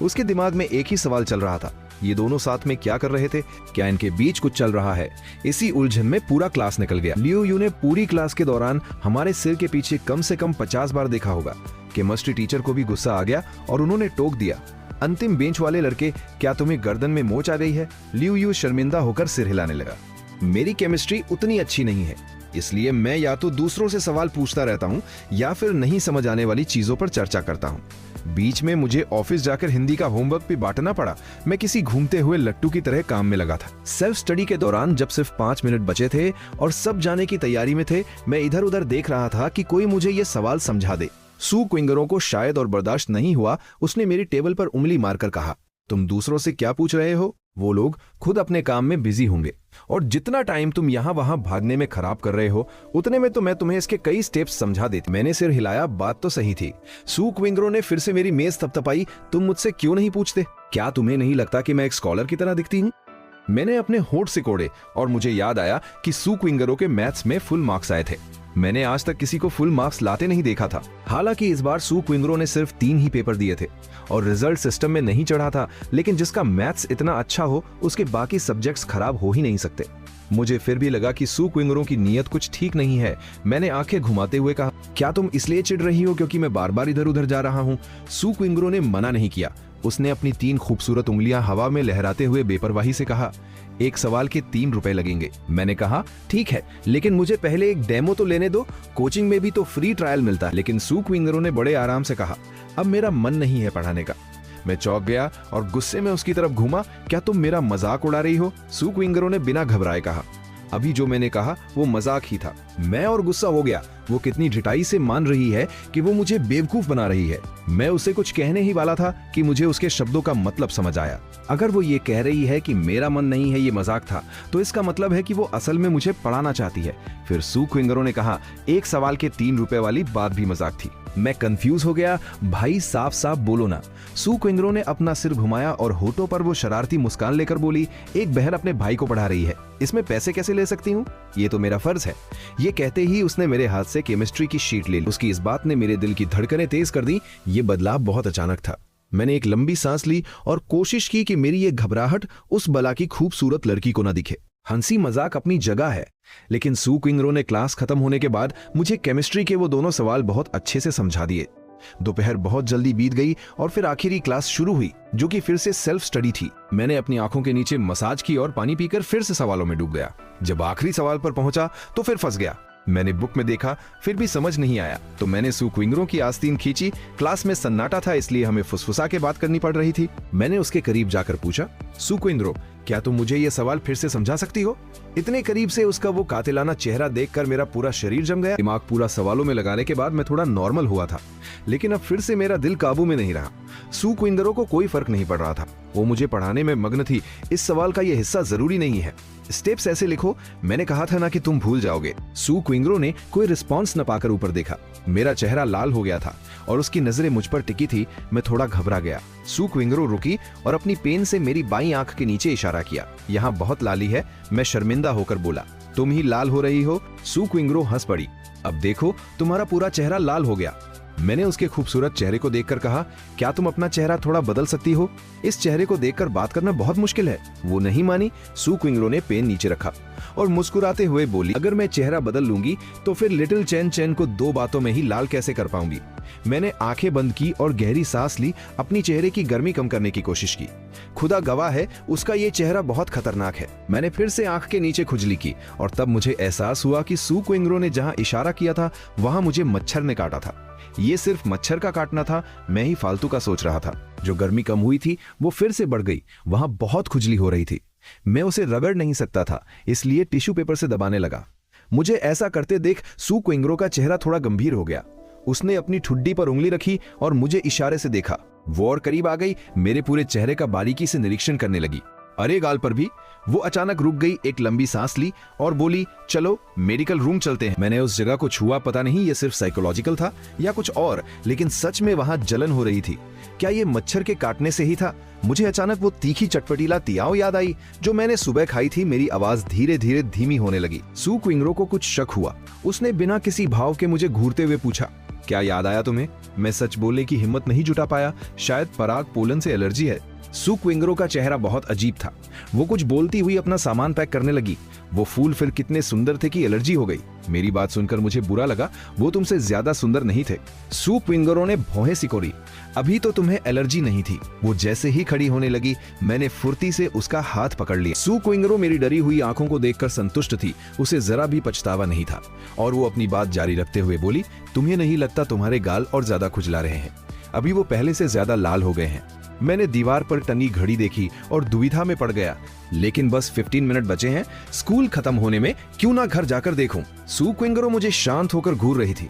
उसके दिमाग में एक ही सवाल चल रहा था, ये दोनों साथ में क्या कर रहे थे? क्या इनके बीच कुछ चल रहा है? इसी उलझन में पूरा क्लास निकल गया। लियू यू ने पूरी क्लास के दौरान हमारे सिर के पीछे कम से कम 50 बार देखा होगा। केमिस्ट्री टीचर को भी गुस्सा आ गया और उन्होंने टोक दिया, अंतिम बेंच वाले लड़के, क्या तुम्हें गर्दन में मोच आ गई है? लियू यू शर्मिंदा होकर सिर हिलाने लगा। मेरी केमिस्ट्री उतनी अच्छी नहीं है, इसलिए मैं या तो दूसरों से सवाल पूछता रहता हूँ या फिर नहीं समझ आने वाली चीजों पर चर्चा करता हूँ। बीच में मुझे ऑफिस जाकर हिंदी का होमवर्क भी बांटना पड़ा। मैं किसी घूमते हुए लट्टू की तरह काम में लगा था। सेल्फ स्टडी के दौरान जब सिर्फ 5 मिनट बचे थे और सब जाने की तैयारी में थे, मैं इधर उधर देख रहा था कि कोई मुझे ये सवाल समझा दे। सू क्विंगरो को शायद और बर्दाश्त नहीं हुआ। उसने मेरी टेबल पर उंगली मारकर कहा, तुम दूसरों से क्या पूछ रहे हो? वो लोग खुद अपने काम में बिजी होंगे और जितना टाइम तुम यहाँ वहां भागने में खराब कर रहे हो, उतने में तो मैं तुम्हें इसके कई स्टेप्स समझा देती। मैंने सिर हिलाया, बात तो सही थी। सू क्विंगरो ने फिर से मेरी मेज थपथपाई। तुम मुझसे क्यों नहीं पूछते? क्या तुम्हें नहीं लगता कि मैं एक स्कॉलर की तरह दिखती हूँ? मैंने अपने होंठ सिकोड़े और मुझे याद आया कि सू क्विंगरो के मैथ्स में फुल मार्क्स आए थे। मैंने आज तक किसी को फुल मार्क्स लाते नहीं देखा था। हालांकि इस बार सू क्विंगरो ने सिर्फ 3 ही पेपर दिए थे और रिजल्ट सिस्टम में नहीं चढ़ा था, लेकिन जिसका मैथ्स इतना अच्छा हो उसके बाकी सब्जेक्ट्स खराब हो ही नहीं सकते। मुझे फिर भी लगा कि सू क्विंगरों की नीयत कुछ ठीक नहीं है। मैंने आंखें घुमाते हुए कहा, क्या तुम इसलिए चिढ़ रही हो क्योंकि मैं बार बार इधर उधर जा रहा हूँ? सू क्विंगरों ने मना नहीं किया। उसने अपनी 3 खूबसूरत उंगलियां हवा में लहराते हुए बेपरवाही से कहा, एक सवाल के 3 रुपए लगेंगे। मैंने कहा, ठीक है, लेकिन मुझे पहले एक डेमो तो लेने दो। कोचिंग में भी तो फ्री ट्रायल मिलता है। लेकिन सू क्विंगरों ने बड़े आराम से कहा, अब मेरा मन नहीं है पढ़ाने का। मैं चौंक गया और गुस्से में उसकी तरफ घूमा। क्या तुम मेरा मजाक उड़ा रही हो? सू क्विंगरों ने बिना घबराए कहा। अभी जो मैंने कहा वो मजाक ही था। मैं और गुस्सा हो गया। वो कितनी ढिठाई से मान रही है कि वो मुझे बेवकूफ बना रही है। मैं उसे कुछ कहने ही वाला था कि मुझे उसके शब्दों का मतलब समझ आया। अगर वो ये कह रही है कि मेरा मन नहीं है, ये मजाक था, तो इसका मतलब है कि वो असल में मुझे पढ़ाना चाहती है। फिर सू क्विंगरों ने कहा, एक सवाल के 3 रुपए वाली बात भी मजाक थी। मैं कंफ्यूज हो गया। भाई साफ साफ बोलो ना। सू क्विंगरों ने अपना सिर घुमाया और होठों पर वो शरारती मुस्कान लेकर बोली, एक बहन अपने भाई को पढ़ा रही है, इसमें पैसे कैसे ले सकती हूँ? ये तो मेरा फर्ज है। ये कहते ही उसने मेरे हाथ से केमिस्ट्री की शीट ले ली। उसकी इस बात ने मेरे दिल की धड़कनें तेज कर दी। ये बदलाव बहुत अचानक था। मैंने एक लंबी सांस ली और कोशिश की कि मेरी ये घबराहट उस बला की खूबसूरत लड़की को न दिखे। हंसी मजाक अपनी जगह है, लेकिन सू क्विंगरों ने क्लास खत्म होने के बाद मुझे केमिस्ट्री के वो दोनों सवाल बहुत अच्छे से समझा दिए। दोपहर बहुत जल्दी बीत गई और फिर आखिरी क्लास शुरू हुई, जो कि फिर से सेल्फ स्टडी थी। मैंने अपनी आंखों के नीचे मसाज की और पानी पीकर फिर से सवालों में डूब गया। जब आखिरी सवाल पर पहुंचा तो फिर फंस गया। मैंने बुक में देखा, फिर भी समझ नहीं आया, तो मैंने सू क्विंगरों की आस्तीन खींची। क्लास में सन्नाटा था, इसलिए हमें फुसफुसा के बात करनी पड़ रही थी। मैंने उसके करीब जाकर पूछा, सू क्विंगरों, क्या तुम मुझे ये सवाल फिर से समझा सकती हो? इतने करीब से उसका वो कातिलाना चेहरा देखकर मेरा पूरा शरीर जम गया। दिमाग पूरा सवालों में लगाने के बाद मैं थोड़ा नॉर्मल हुआ था, लेकिन अब फिर से मेरा दिल काबू में नहीं रहा। सू क्विंगरों को कोई फर्क नहीं पड़ रहा था। वो मुझे पढ़ाने में मग्न थी। इस सवाल का ये हिस्सा जरूरी नहीं है। स्टेप्स ऐसे लिखो, मैंने कहा था ना कि तुम भूल जाओगे। सू क्विंगरों ने कोई रिस्पॉन्स न पाकर ऊपर देखा। मेरा चेहरा लाल हो गया था और उसकी नजरें मुझ पर टिकी थी। मैं थोड़ा घबरा गया। सू क्विंगरों रुकी और अपनी पेन से मेरी बाईं आंख के नीचे इशारा किया। यहाँ बहुत लाली है। मैं शर्मिंदा होकर बोला, तुम ही लाल हो रही हो। सू क्विंगरों हंस पड़ी। अब देखो, तुम्हारा पूरा चेहरा लाल हो गया। मैंने उसके खूबसूरत चेहरे को देखकर कहा, क्या तुम अपना चेहरा थोड़ा बदल सकती हो? इस चेहरे को देखकर बात करना बहुत मुश्किल है। वो नहीं मानी। सू क्विंगरों ने पेन नीचे रखा और मुस्कुराते हुए बोली, अगर मैं चेहरा बदल लूंगी तो फिर लिटिल चैन चैन को 2 बातों में ही लाल कैसे कर पाऊंगी? मैंने आंखें बंद की और गहरी सांस ली। अपनी चेहरे की गर्मी कम करने की कोशिश की। खुदा गवाह है, उसका ये चेहरा बहुत खतरनाक है। मैंने फिर से आंख के नीचे खुजली की और तब मुझे एहसास हुआ कि सू क्विंगरों ने जहां इशारा किया था वहां मुझे मच्छर ने काटा था। ये सिर्फ मच्छर का काटना था, मैं ही फालतू का सोच रहा था। जो गर्मी कम हुई थी वो फिर से बढ़ गई। वहां बहुत खुजली हो रही थी। मैं उसे रगड़ नहीं सकता था, इसलिए टिश्यू पेपर से दबाने लगा। मुझे ऐसा करते देख सू क्विंगरों का चेहरा थोड़ा गंभीर हो गया। उसने अपनी ठुड्डी पर उंगली रखी और मुझे इशारे से देखा। वो और करीब आ गई, मेरे पूरे चेहरे का बारीकी से निरीक्षण करने लगी। अरे गाल पर भी। वो अचानक रुक गई, एक लंबी सांस ली और बोली, चलो मेडिकल रूम चलते हैं। मैंने उस जगह को छुआ, पता नहीं ये सिर्फ साइकोलॉजिकल था या कुछ और, लेकिन सच में वहां जलन हो रही थी। क्या ये मच्छर के काटने से ही था? मुझे अचानक वो तीखी चटपटीला तियाओ याद आई जो मैंने सुबह खाई थी। मेरी आवाज धीरे धीरे धीमी होने लगी। सू क्विंगरों को कुछ शक हुआ। उसने बिना किसी भाव के मुझे घूरते हुए पूछा, क्या याद आया तुम्हें? मैं सच बोलने की हिम्मत नहीं जुटा पाया। शायद पराग पोलन से एलर्जी है। सू क्विंगरों का चेहरा बहुत अजीब था। वो कुछ बोलती हुई अपना सामान पैक करने लगी। वो फूल फिर कितने सुंदर थे कि एलर्जी हो गई। मेरी बात सुनकर मुझे बुरा लगा। वो तुमसे ज्यादा सुंदर नहीं थे। सू क्विंगरों ने भौहें सिकोड़ी। अभी तो तुम्हें एलर्जी नहीं थी। वो जैसे ही खड़ी होने लगी, मैंने फुर्ती से उसका हाथ पकड़ लिया। सू क्विंगरों मेरी डरी हुई आंखों को देखकर संतुष्ट थी। उसे जरा भी पछतावा नहीं था और वो अपनी बात जारी रखते हुए बोली, तुम्हें नहीं लगता तुम्हारे गाल और ज्यादा खुजला रहे हैं? अभी वो पहले से ज्यादा लाल हो गए हैं। मैंने दीवार पर टंगी घड़ी देखी और दुविधा में पड़ गया। लेकिन बस 15 मिनट बचे हैं स्कूल खत्म होने में, क्यों ना घर जाकर देखूं। सू क्विंगरों मुझे शांत होकर घूर रही थी।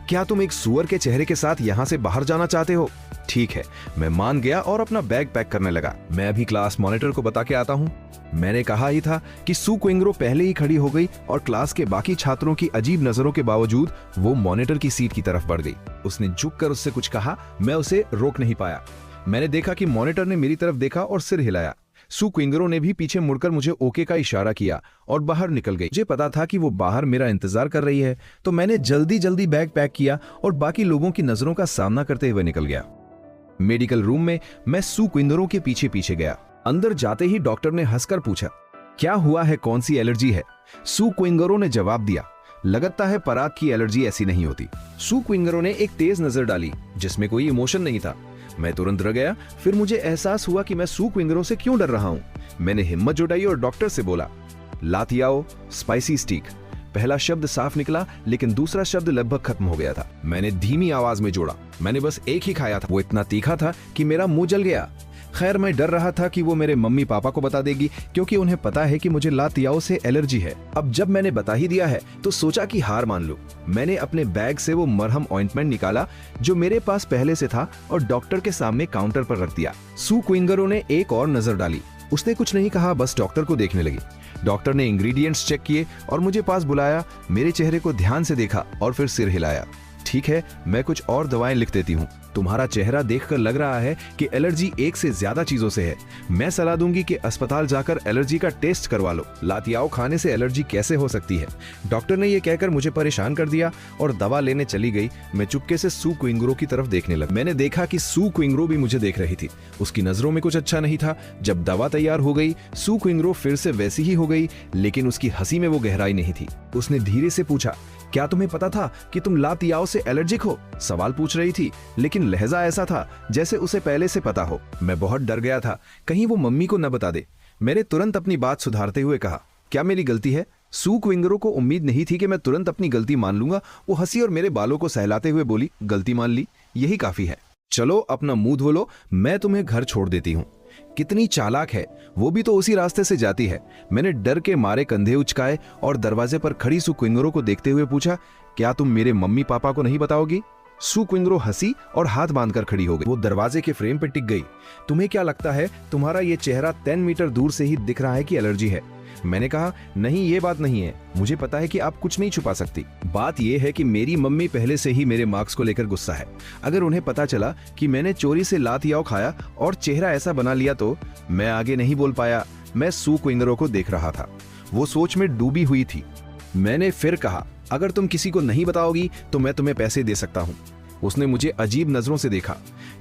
क्या तुम एक सुअर के चेहरे के साथ यहाँ से बाहर जाना चाहते हो? ठीक है, मैं मान गया और अपना बैग पैक करने लगा। मैं अभी क्लास मॉनिटर को बता के आता हूँ। मैंने कहा ही था कि सू क्विंगरों पहले ही खड़ी हो गई और क्लास के बाकी छात्रों की अजीब नजरों के बावजूद वो मॉनिटर की सीट की तरफ बढ़ गई। उसने झुककर उससे कुछ कहा, मैं उसे रोक नहीं पाया। मैंने देखा कि मॉनिटर ने मेरी तरफ देखा और सिर हिलाया। सू क्विंगरों ने भी पीछे मुड़कर मुझे ओके का इशारा किया और बाहर निकल गई। मुझे पता था कि वो बाहर मेरा इंतजार कर रही है, तो मैंने जल्दी जल्दी बैग पैक किया और बाकी लोगों की नजरों का सामना करते हुए निकल गया। मेडिकल रूम में मैं सू क्विंगरों के पीछे पीछे गया। अंदर जाते ही डॉक्टर ने हंसकर पूछा, क्या हुआ है, कौन सी एलर्जी है? सू क्विंगरो ने जवाब दिया। लगता है पराग की एलर्जी ऐसी नहीं होती। सू क्विंगरो ने एक तेज नजर डाली जिसमें कोई इमोशन नहीं था। मैं तुरंत डर गया। फिर मुझे एहसास हुआ कि मैं सू क्विंगरो से क्यों डर रहा हूं। मैंने हिम्मत जुटाई और डॉक्टर से बोला, लातियाओ स्पाइसी स्टीक। पहला शब्द साफ निकला लेकिन दूसरा शब्द लगभग खत्म हो गया था। मैंने धीमी आवाज में जोड़ा, मैंने बस एक ही खाया था। वो इतना तीखा था कि मेरा मुंह जल गया। खैर, मैं डर रहा था कि वो मेरे मम्मी पापा को बता देगी क्योंकि उन्हें पता है कि मुझे लातियाओ से एलर्जी है। अब जब मैंने बता ही दिया है तो सोचा कि हार मान लूं। मैंने अपने बैग से वो मरहम ऑइंटमेंट निकाला जो मेरे पास पहले से था और डॉक्टर के सामने काउंटर पर रख दिया। सू क्विंगरो ने एक और नजर डाली। उसने कुछ नहीं कहा, बस डॉक्टर को देखने लगी। डॉक्टर ने इंग्रेडिएंट्स चेक किए और मुझे पास बुलाया, मेरे चेहरे को ध्यान से देखा और फिर सिर हिलाया। ठीक है, मैं कुछ और दवाएं लिख देती हूँ। तुम्हारा चेहरा देखकर लग रहा है कि एलर्जी एक से ज्यादा चीजों से है। मैं सलाह दूंगी कि अस्पताल जाकर एलर्जी का टेस्ट करवा लो। लातियाओ खाने से एलर्जी कैसे हो सकती है? डॉक्टर ने यह कहकर मुझे परेशान कर दिया और दवा लेने चली गई। मैं चुपके से सू क्विंगरो की तरफ देखने लगा। मैंने देखा कि सू क्विंगरो भी मुझे देख रही थी। उसकी नजरों में कुछ अच्छा नहीं था। जब दवा तैयार हो गई, सू क्विंगरो फिर से वैसी ही हो गई, लेकिन उसकी हंसी में वो गहराई नहीं थी। उसने धीरे से पूछा, क्या तुम्हें पता था कि तुम लातियाओ से एलर्जिक हो? सवाल पूछ रही थी लेकिन लहजा ऐसा था जैसे उसे पहले से पता हो। मैं बहुत डर गया था, कहीं वो मम्मी को न बता दे। मैंने तुरंत अपनी बात सुधारते हुए कहा, क्या मेरी गलती है? सू क्विंगरो को उम्मीद नहीं थी कि मैं तुरंत अपनी गलती मान लूंगा। वो हंसी और मेरे बालों को सहलाते हुए बोली, गलती मान ली, यही काफी है। चलो अपना मुंह धो लो, मैं तुम्हें घर छोड़ देती हूँ। कितनी चालाक है, वो भी तो उसी रास्ते से जाती है। मैंने डर के मारे कंधे उचकाए और दरवाजे पर खड़ी सू क्विंगरो को देखते हुए पूछा, क्या तुम मेरे मम्मी पापा को नहीं बताओगी? सू क्विंगरो हंसी और हाथ बांधकर खड़ी हो गई। वो दरवाजे के फ्रेम पर टिक गई। तुम्हें क्या लगता है, तुम्हारा ये चेहरा 10 मीटर दूर से ही दिख रहा है कि एलर्जी है? मैंने कहा, नहीं, ये बात नहीं है। मुझे पता है कि आप कुछ नहीं छुपा सकती। बात यह है कि मेरी मम्मी पहले से ही मेरे मार्क्स को लेकर गुस्सा है। अगर उन्हें पता चला कि मैंने चोरी से लातियाओ खाया और चेहरा ऐसा बना लिया तो। मैं आगे नहीं बोल पाया। मैं सू क्विंगरो को देख रहा था। वो सोच में डूबी हुई थी। मैंने फिर कहा, अगर तुम किसी को नहीं बताओगी तो मैं तुम्हें पैसे दे सकता हूँ। उसने मुझे अजीब नजरों से देखा।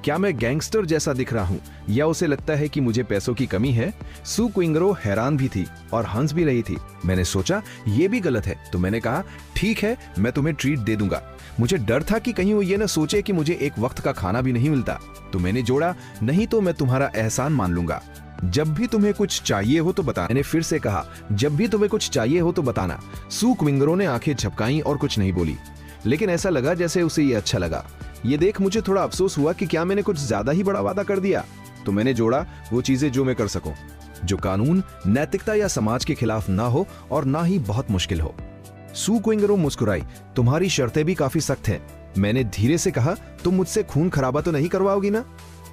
क्या मैं गैंगस्टर जैसा दिख रहा हूं या उसे लगता है कि मुझे पैसों की कमी है? सू क्विंगरो हैरान भी थी और हंस भी रही थी। मैंने सोचा ये भी गलत है, तो मैंने कहा, ठीक है, मैं तुम्हें ट्रीट दे दूंगा। मुझे डर था कि कहीं वो ये न सोचे कि मुझे एक वक्त का खाना भी नहीं मिलता। तो मैंने जोड़ा, नहीं तो मैं तुम्हारा एहसान मान लूंगा। जब भी तुम्हें कुछ चाहिए हो तो बताना। मैंने फिर से कहा, जब भी तुम्हें कुछ चाहिए हो तो बताना। सू क्विंगरो ने आंखें झपकाईं और कुछ नहीं बोली, लेकिन ऐसा लगा जैसे उसे ये अच्छा लगा। ये देख मुझे थोड़ा अफसोस हुआ कि क्या मैंने कुछ ज्यादा ही बड़ा वादा कर दिया। तो मैंने जोड़ा, वो चीजें जो मैं कर सकूं, जो कानून, नैतिकता या समाज के खिलाफ ना हो और ना ही बहुत मुश्किल हो। सू क्विंगरो मुस्कुराई, तुम्हारी शर्तें भी काफी सख्त हैं। मैंने धीरे से कहा, तुम मुझसे खून खराबा तो नहीं करवाओगी ना?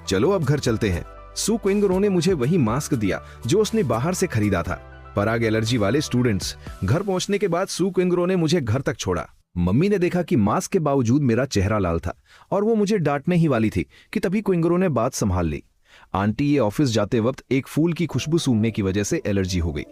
चलो अब घर चलते हैं। सू क्विंगरो ने मुझे वही मास्क दिया जो उसने बाहर से खरीदा था। पराग एलर्जी वाले स्टूडेंट्स। घर पहुंचने के बाद सू क्विंगरो ने मुझे घर तक छोड़ा। मम्मी ने देखा कि मास्क के बावजूद मेरा चेहरा लाल था और वो मुझे डांटने ही वाली थी कि तभी क्विंगरो ने बात संभाल ली। आंटी ये ऑफिस जाते वक्त एक फूल की खुशबू सूंघने की वजह से एलर्जी हो गई।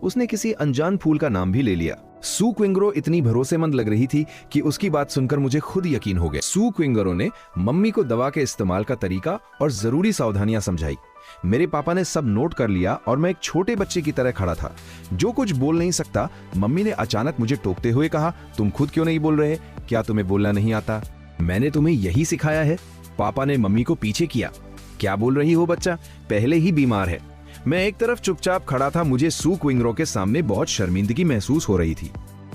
उसने किसी अनजान फूल का नाम भी ले लिया। सू क्विंगरो इतनी भरोसेमंद लग रही थी कि उसकी बात सुनकर मुझे खुद यकीन हो गया। सू क्विंगरो ने मम्मी को दवा के इस्तेमाल का तरीका और जरूरी सावधानियां समझाई। मेरे पापा ने सब नोट कर लिया और मैं एक छोटे बच्चे की तरह खड़ा था जो कुछ बोल नहीं सकता। मम्मी ने अचानक मुझे टोकते हुए कहा, तुम खुद क्यों नहीं बोल रहे? क्या तुम्हें बोलना नहीं आता? मैंने तुम्हें यही सिखाया है। पापा ने मम्मी को पीछे किया। क्या बोल रही हो बच्चा, पहले ही बीमार है। मैं एक तरफ चुपचाप खड़ा था। मुझे सू क्विंगरो के सामने बहुत शर्मिंदगी महसूस हो रही थी।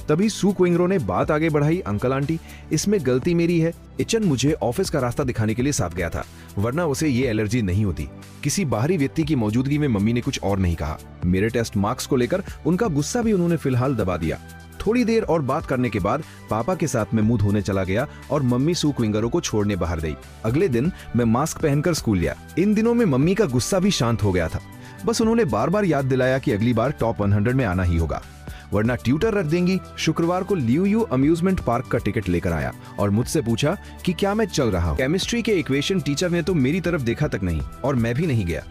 तभी सू क्विंगरो ने बात आगे बढ़ाई, अंकल आंटी, इसमें गलती मेरी है। इचन मुझे ऑफिस का रास्ता दिखाने के लिए साथ गया था, वरना उसे ये एलर्जी नहीं होती। किसी बाहरी व्यक्ति की मौजूदगी में मम्मी ने कुछ और नहीं कहा। मेरे टेस्ट मार्क्स को लेकर उनका गुस्सा भी उन्होंने फिलहाल दबा दिया। थोड़ी देर और बात करने के बाद पापा के साथ मैं मुंह धोने चला गया और मम्मी सू क्विंगरो को छोड़ने बाहर गई। अगले दिन मैं मास्क पहनकर स्कूल गया। इन दिनों में मम्मी का गुस्सा भी शांत हो गया था। बस उन्होंने बार बार याद दिलाया कि अगली बार टॉप 100 में आना ही होगा, वरना ट्यूटर रख देंगी। शुक्रवार को लियू अम्यूजमेंट पार्क का टिकट लेकर आया और मुझसे पूछा कि क्या मैं चल रहा हूँ। केमिस्ट्री के इक्वेशन टीचर ने तो मेरी तरफ देखा तक नहीं और मैं भी नहीं गया।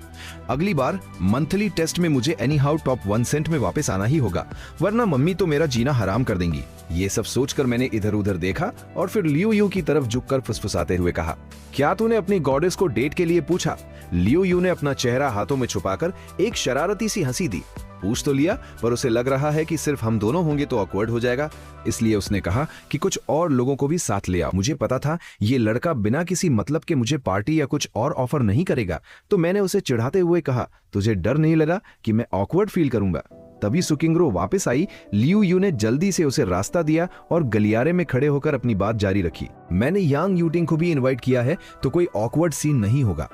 अगली बार मंथली टेस्ट में मुझे एनी हाउ टॉप 1% में वापस आना ही होगा, वरना मम्मी तो मेरा जीना हराम कर देंगी। ये सब सोचकर मैंने इधर उधर देखा और फिर लियू की तरफ झुककर फुसफुसाते हुए कहा, क्या तूने अपनी गॉडेस को डेट के लिए पूछा? लियू ने अपना चेहरा हाथों में छुपाकर एक शरारती सी हंसी दी। पूछ तो लिया, पर उसे लग रहा है कि सिर्फ हम दोनों होंगे तो ऑकवर्ड हो जाएगा, इसलिए उसने कहा कि कुछ और लोगों को भी साथ ले आओ। मुझे पता था ये लड़का बिना किसी मतलब के मुझे पार्टी या कुछ और ऑफर नहीं करेगा, तो मैंने उसे चिढ़ाते हुए कहा, तुझे डर नहीं लगा कि मैं ऑकवर्ड फील करूंगा? तभी सुकिंग्रो वापस आई। लियू यू ने जल्दी से उसे रास्ता दिया और गलियारे में खड़े होकर अपनी बात जारी रखी। मैंने यांग यूटिंग को भी इनवाइट किया है, तो कोई ऑकवर्ड सीन नहीं होगा।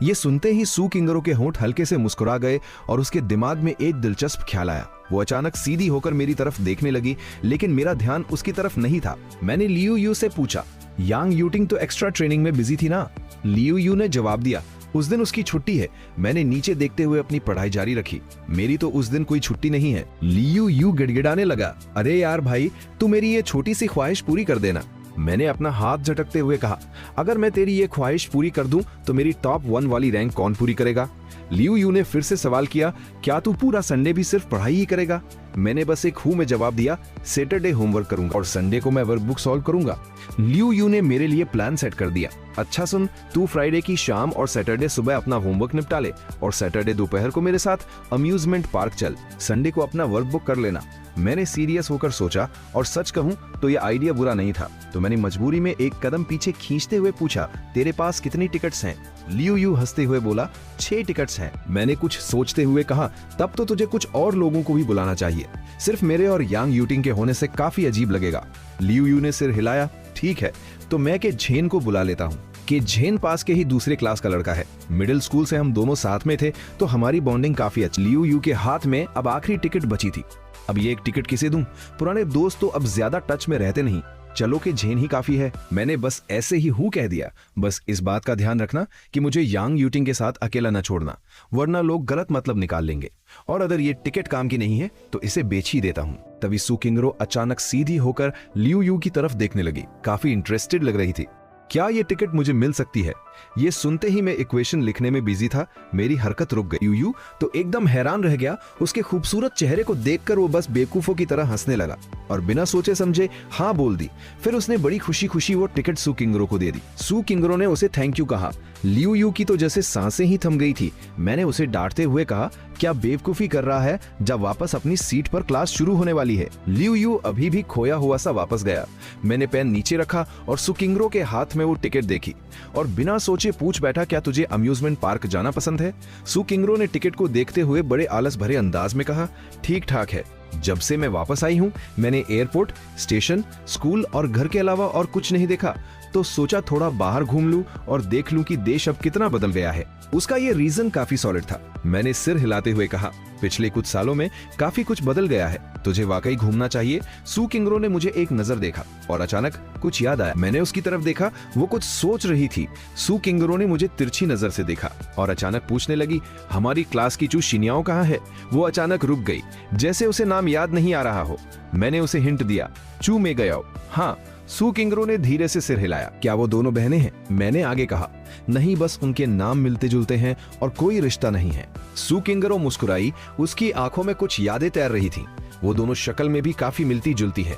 ये सुनते ही सुकिंग्रो के होंठ हल्के से मुस्कुरा गए और उसके दिमाग में एक दिलचस्प ख्याल आया। वो अचानक सीधी होकर मेरी तरफ देखने लगी, लेकिन मेरा ध्यान उसकी तरफ नहीं था। मैंने लियू यू से पूछा, यांग यूटिंग तो एक्स्ट्रा ट्रेनिंग में बिजी थी ना? लियू यू ने जवाब दिया, उस दिन उसकी छुट्टी है। मैंने नीचे देखते हुए अपनी पढ़ाई जारी रखी। मेरी तो उस दिन कोई छुट्टी नहीं है। लियू यू गिड़गिड़ाने लगा, अरे यार भाई, तू मेरी ये छोटी सी ख्वाहिश पूरी कर देना। मैंने अपना हाथ झटकते हुए कहा, अगर मैं तेरी ये ख्वाहिश पूरी कर दूं तो मेरी टॉप 1 वाली रैंक कौन पूरी करेगा? लियू यू ने फिर से सवाल किया, क्या तू पूरा संडे भी सिर्फ पढ़ाई ही करेगा? मैंने बस एक हूं में जवाब दिया, सैटरडे होमवर्क करूंगा और संडे को मैं वर्कबुक सॉल्व करूंगा। लियू यू ने मेरे लिए प्लान सेट कर दिया। अच्छा सुन, तू फ्राइडे की शाम और सैटरडे सुबह अपना होमवर्क निपटा ले और सैटरडे दोपहर को मेरे साथ अम्यूजमेंट पार्क चल। संडे को अपना वर्कबुक कर लेना। मैंने सीरियस होकर सोचा और सच कहूं तो यह आइडिया बुरा नहीं था, तो मैंने मजबूरी में एक कदम पीछे खींचते हुए पूछा, तेरे पास कितनी टिकट्स हैं? लियू यू हंसते हुए बोला, 6 टिकट्स हैं। मैंने कुछ सोचते हुए कहा, तब तो तुझे कुछ और लोगों को भी बुलाना चाहिए, सिर्फ मेरे और यांग यूटिंग के होने से काफी अजीब लगेगा। लियू यू ने सिर हिलाया, ठीक है, तो मैं के झेन को बुला लेता हूँ। कि झेन पास के ही दूसरे क्लास का लड़का है। मिडिल स्कूल से हम दोनों साथ में थे, तो हमारी बॉन्डिंग काफी अच्छी। लियू यू के हाथ में अब आखिरी टिकट बची थी। अब ये एक टिकट किसे दूं? पुराने दोस्त तो अब ज्यादा टच में रहते नहीं, चलो कि झेन ही काफी है। मैंने बस ऐसे ही हूं कह दिया। बस इस बात का ध्यान रखना कि मुझे यांग यूटिंग के साथ अकेला न छोड़ना, वरना लोग गलत मतलब निकाल लेंगे, और अगर ये टिकट काम की नहीं है तो इसे बेच ही देता हूं। तभी सुकिंग्रो अचानक सीधी होकर लियू यू की तरफ देखने लगी, काफी इंटरेस्टेड लग रही थी। क्या ये टिकट मुझे मिल सकती है? ये सुनते ही मैं इक्वेशन लिखने में बिजी था, मेरी हरकत रुक गई। यू तो एकदम हैरान रह गया। उसके खूबसूरत चेहरे को देखकर वो बस बेवकूफों की तरह हंसने लगा और बिना सोचे समझे हाँ बोल दी। फिर उसने बड़ी खुशी खुशी वो टिकट सुकिंग्रो को दे दी। सुकिंग्रो ने उसे थैंक यू कहा। लियू यू की तो जैसे सांसें ही थम गई थी। मैंने उसे डांटते हुए कहा, क्या बेवकूफी कर रहा है, जब वापस अपनी सीट पर क्लास शुरू होने वाली है। लियू यू अभी भी खोया हुआ सा वापस गया। मैंने पेन नीचे रखा और सुकिंग्रो के हाथ में वो टिकट देखी और बिना सोचे पूछ बैठा, क्या तुझे अम्यूजमेंट पार्क जाना पसंद है? सुकिंग्रो ने टिकट को देखते हुए बड़े आलस भरे अंदाज में कहा, ठीक ठाक है। जब से मैं वापस आई हूं, मैंने एयरपोर्ट, स्टेशन, स्कूल और घर के अलावा और कुछ नहीं देखा, तो सोचा थोड़ा बाहर घूम लूं और देख लूं कि देश अब कितना बदल गया है। उसका ये रीजन काफी सॉलिड था। मैंने सिर हिलाते हुए कहा, पिछले कुछ सालों में काफी कुछ बदल गया है, तुझे वाकई घूमना चाहिए। सुकिंग्रो ने मुझे एक नजर देखा और अचानक कुछ याद आया। मैंने उसकी तरफ देखा, वो कुछ सोच रही थी। सुकिंग्रो ने मुझे तिरछी नजर से देखा और अचानक पूछने लगी, हमारी क्लास की चू शिनियाओ कहाँ है? वो अचानक रुक गई, जैसे उसे नाम याद नहीं आ रहा हो। मैंने उसे हिंट दिया, चू में गया। हाँ। सुकिंग्रो ने धीरे से सिर हिलाया। क्या वो दोनों बहनें हैं? मैंने आगे कहा, नहीं, बस उनके नाम मिलते जुलते हैं और कोई रिश्ता नहीं है। सुकिंग्रो मुस्कुराई, उसकी आंखों में कुछ यादें तैर रही थी। वो दोनों शक्ल में भी काफी मिलती जुलती है।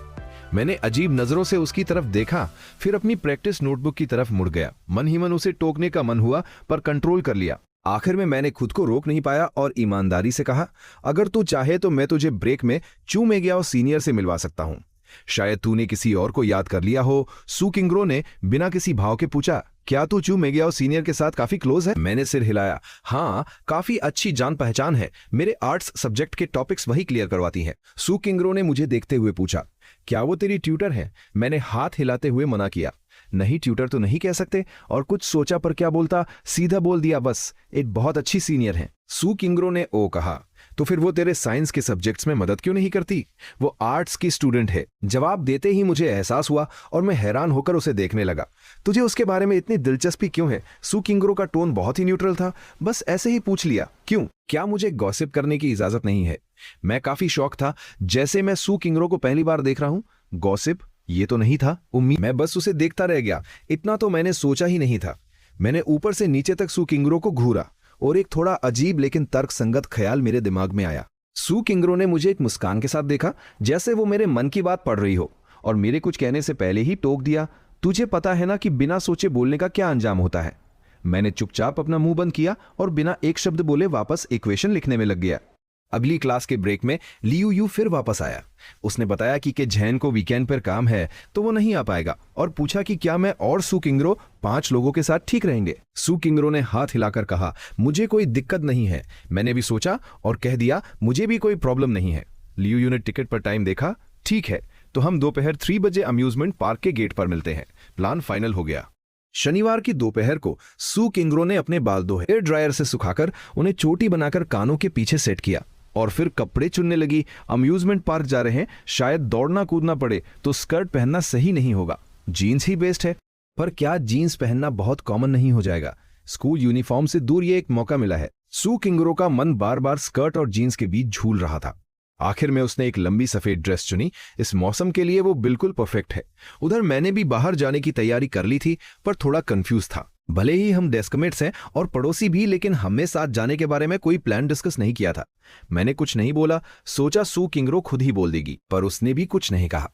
मैंने अजीब नजरों से उसकी तरफ देखा, फिर अपनी प्रैक्टिस नोटबुक की तरफ मुड़ गया। मन ही मन उसे टोकने का मन हुआ, पर कंट्रोल कर लिया। आखिर में मैंने खुद को रोक नहीं पाया और ईमानदारी से कहा, अगर तू चाहे तो मैं तुझे ब्रेक में चू में गया सीनियर से मिलवा सकता हूं। शायद तूने किसी और को याद कर लिया हो। सुकिंग्रो ने बिना किसी भाव के पूछा, क्या तू चू मेगियाओ सीनियर के साथ काफी क्लोज है? मैंने सिर हिलाया, हाँ, काफी अच्छी जान पहचान है। मेरे आर्ट्स सब्जेक्ट के टॉपिक्स वही क्लियर करवाती है। सुकिंग्रो ने मुझे देखते हुए पूछा, क्या वो तेरी ट्यूटर है? मैंने हाथ हिलाते हुए मना किया, नहीं, ट्यूटर तो नहीं कह सकते, और कुछ सोचा पर क्या बोलता, सीधा बोल दिया, बस एक बहुत अच्छी सीनियर है। सुकिंग्रो ने ओ कहा, तो फिर वो तेरे साइंस के सब्जेक्ट्स में मदद क्यों नहीं करती? वो आर्ट्स की स्टूडेंट है। जवाब देते ही मुझे एहसास हुआ और मैं हैरान होकर उसे देखने लगा। तुझे उसके बारे में इतनी दिलचस्पी क्यों है? सुकिंग्रो का टोन बहुत ही न्यूट्रल था, बस ऐसे ही पूछ लिया। क्यों? क्या मुझे गॉसिप करने की इजाजत नहीं है? मैं काफी शौक था, जैसे मैं सुकिंग्रो को पहली बार देख रहा हूं। गॉसिप? ये तो नहीं था उम्मीद। मैं बस उसे देखता रह गया, इतना तो मैंने सोचा ही नहीं था। मैंने ऊपर से नीचे तक सुकिंग्रो को घूरा और एक थोड़ा अजीब लेकिन तर्कसंगत ख्याल मेरे दिमाग में आया। सुकिंग्रो ने मुझे एक मुस्कान के साथ देखा, जैसे वो मेरे मन की बात पढ़ रही हो, और मेरे कुछ कहने से पहले ही टोक दिया, तुझे पता है ना कि बिना सोचे बोलने का क्या अंजाम होता है। मैंने चुपचाप अपना मुंह बंद किया और बिना एक शब्द बोले वापस इक्वेशन लिखने में लग गया। अगली क्लास के ब्रेक में लियू यू फिर वापस आया। उसने बताया कि झैन को वीकेंड पर काम है तो वो नहीं आ पाएगा और पूछा कि क्या मैं और सू किंगरो 5 लोगों के साथ ठीक रहेंगे। सू किंगरो ने हाथ हिलाकर कहा, मुझे कोई दिक्कत नहीं है। मैंने भी सोचा और कह दिया, मुझे भी कोई प्रॉब्लम नहीं है। लियू यू ने टिकट पर टाइम देखा। ठीक है, तो हम दोपहर 3 बजे अम्यूजमेंट पार्क के गेट पर मिलते हैं। प्लान फाइनल हो गया। शनिवार की दोपहर को सू किंगरो ने अपने बाल दो हेयर ड्रायर से सुखाकर उन्हें चोटी बनाकर कानों के पीछे सेट किया और फिर कपड़े चुनने लगी। अम्यूजमेंट पार्क जा रहे हैं, शायद दौड़ना कूदना पड़े तो स्कर्ट पहनना सही नहीं होगा, जीन्स ही बेस्ट है। पर क्या जीन्स पहनना बहुत कॉमन नहीं हो जाएगा? स्कूल यूनिफॉर्म से दूर ये एक मौका मिला है। सू किंगरो का मन बार बार स्कर्ट और जीन्स के बीच झूल रहा था। आखिर में उसने एक लंबी सफेद ड्रेस चुनी। इस मौसम के लिए वो बिल्कुल परफेक्ट है। उधर मैंने भी बाहर जाने की तैयारी कर ली थी, पर थोड़ा कंफ्यूज था। भले ही हम डेस्कमेट्स हैं और पड़ोसी भी, लेकिन हमें साथ जाने के बारे में कोई प्लान डिस्कस नहीं किया था। मैंने कुछ नहीं बोला, सोचा सू किंगरो खुद ही बोल देगी, पर उसने भी कुछ नहीं कहा।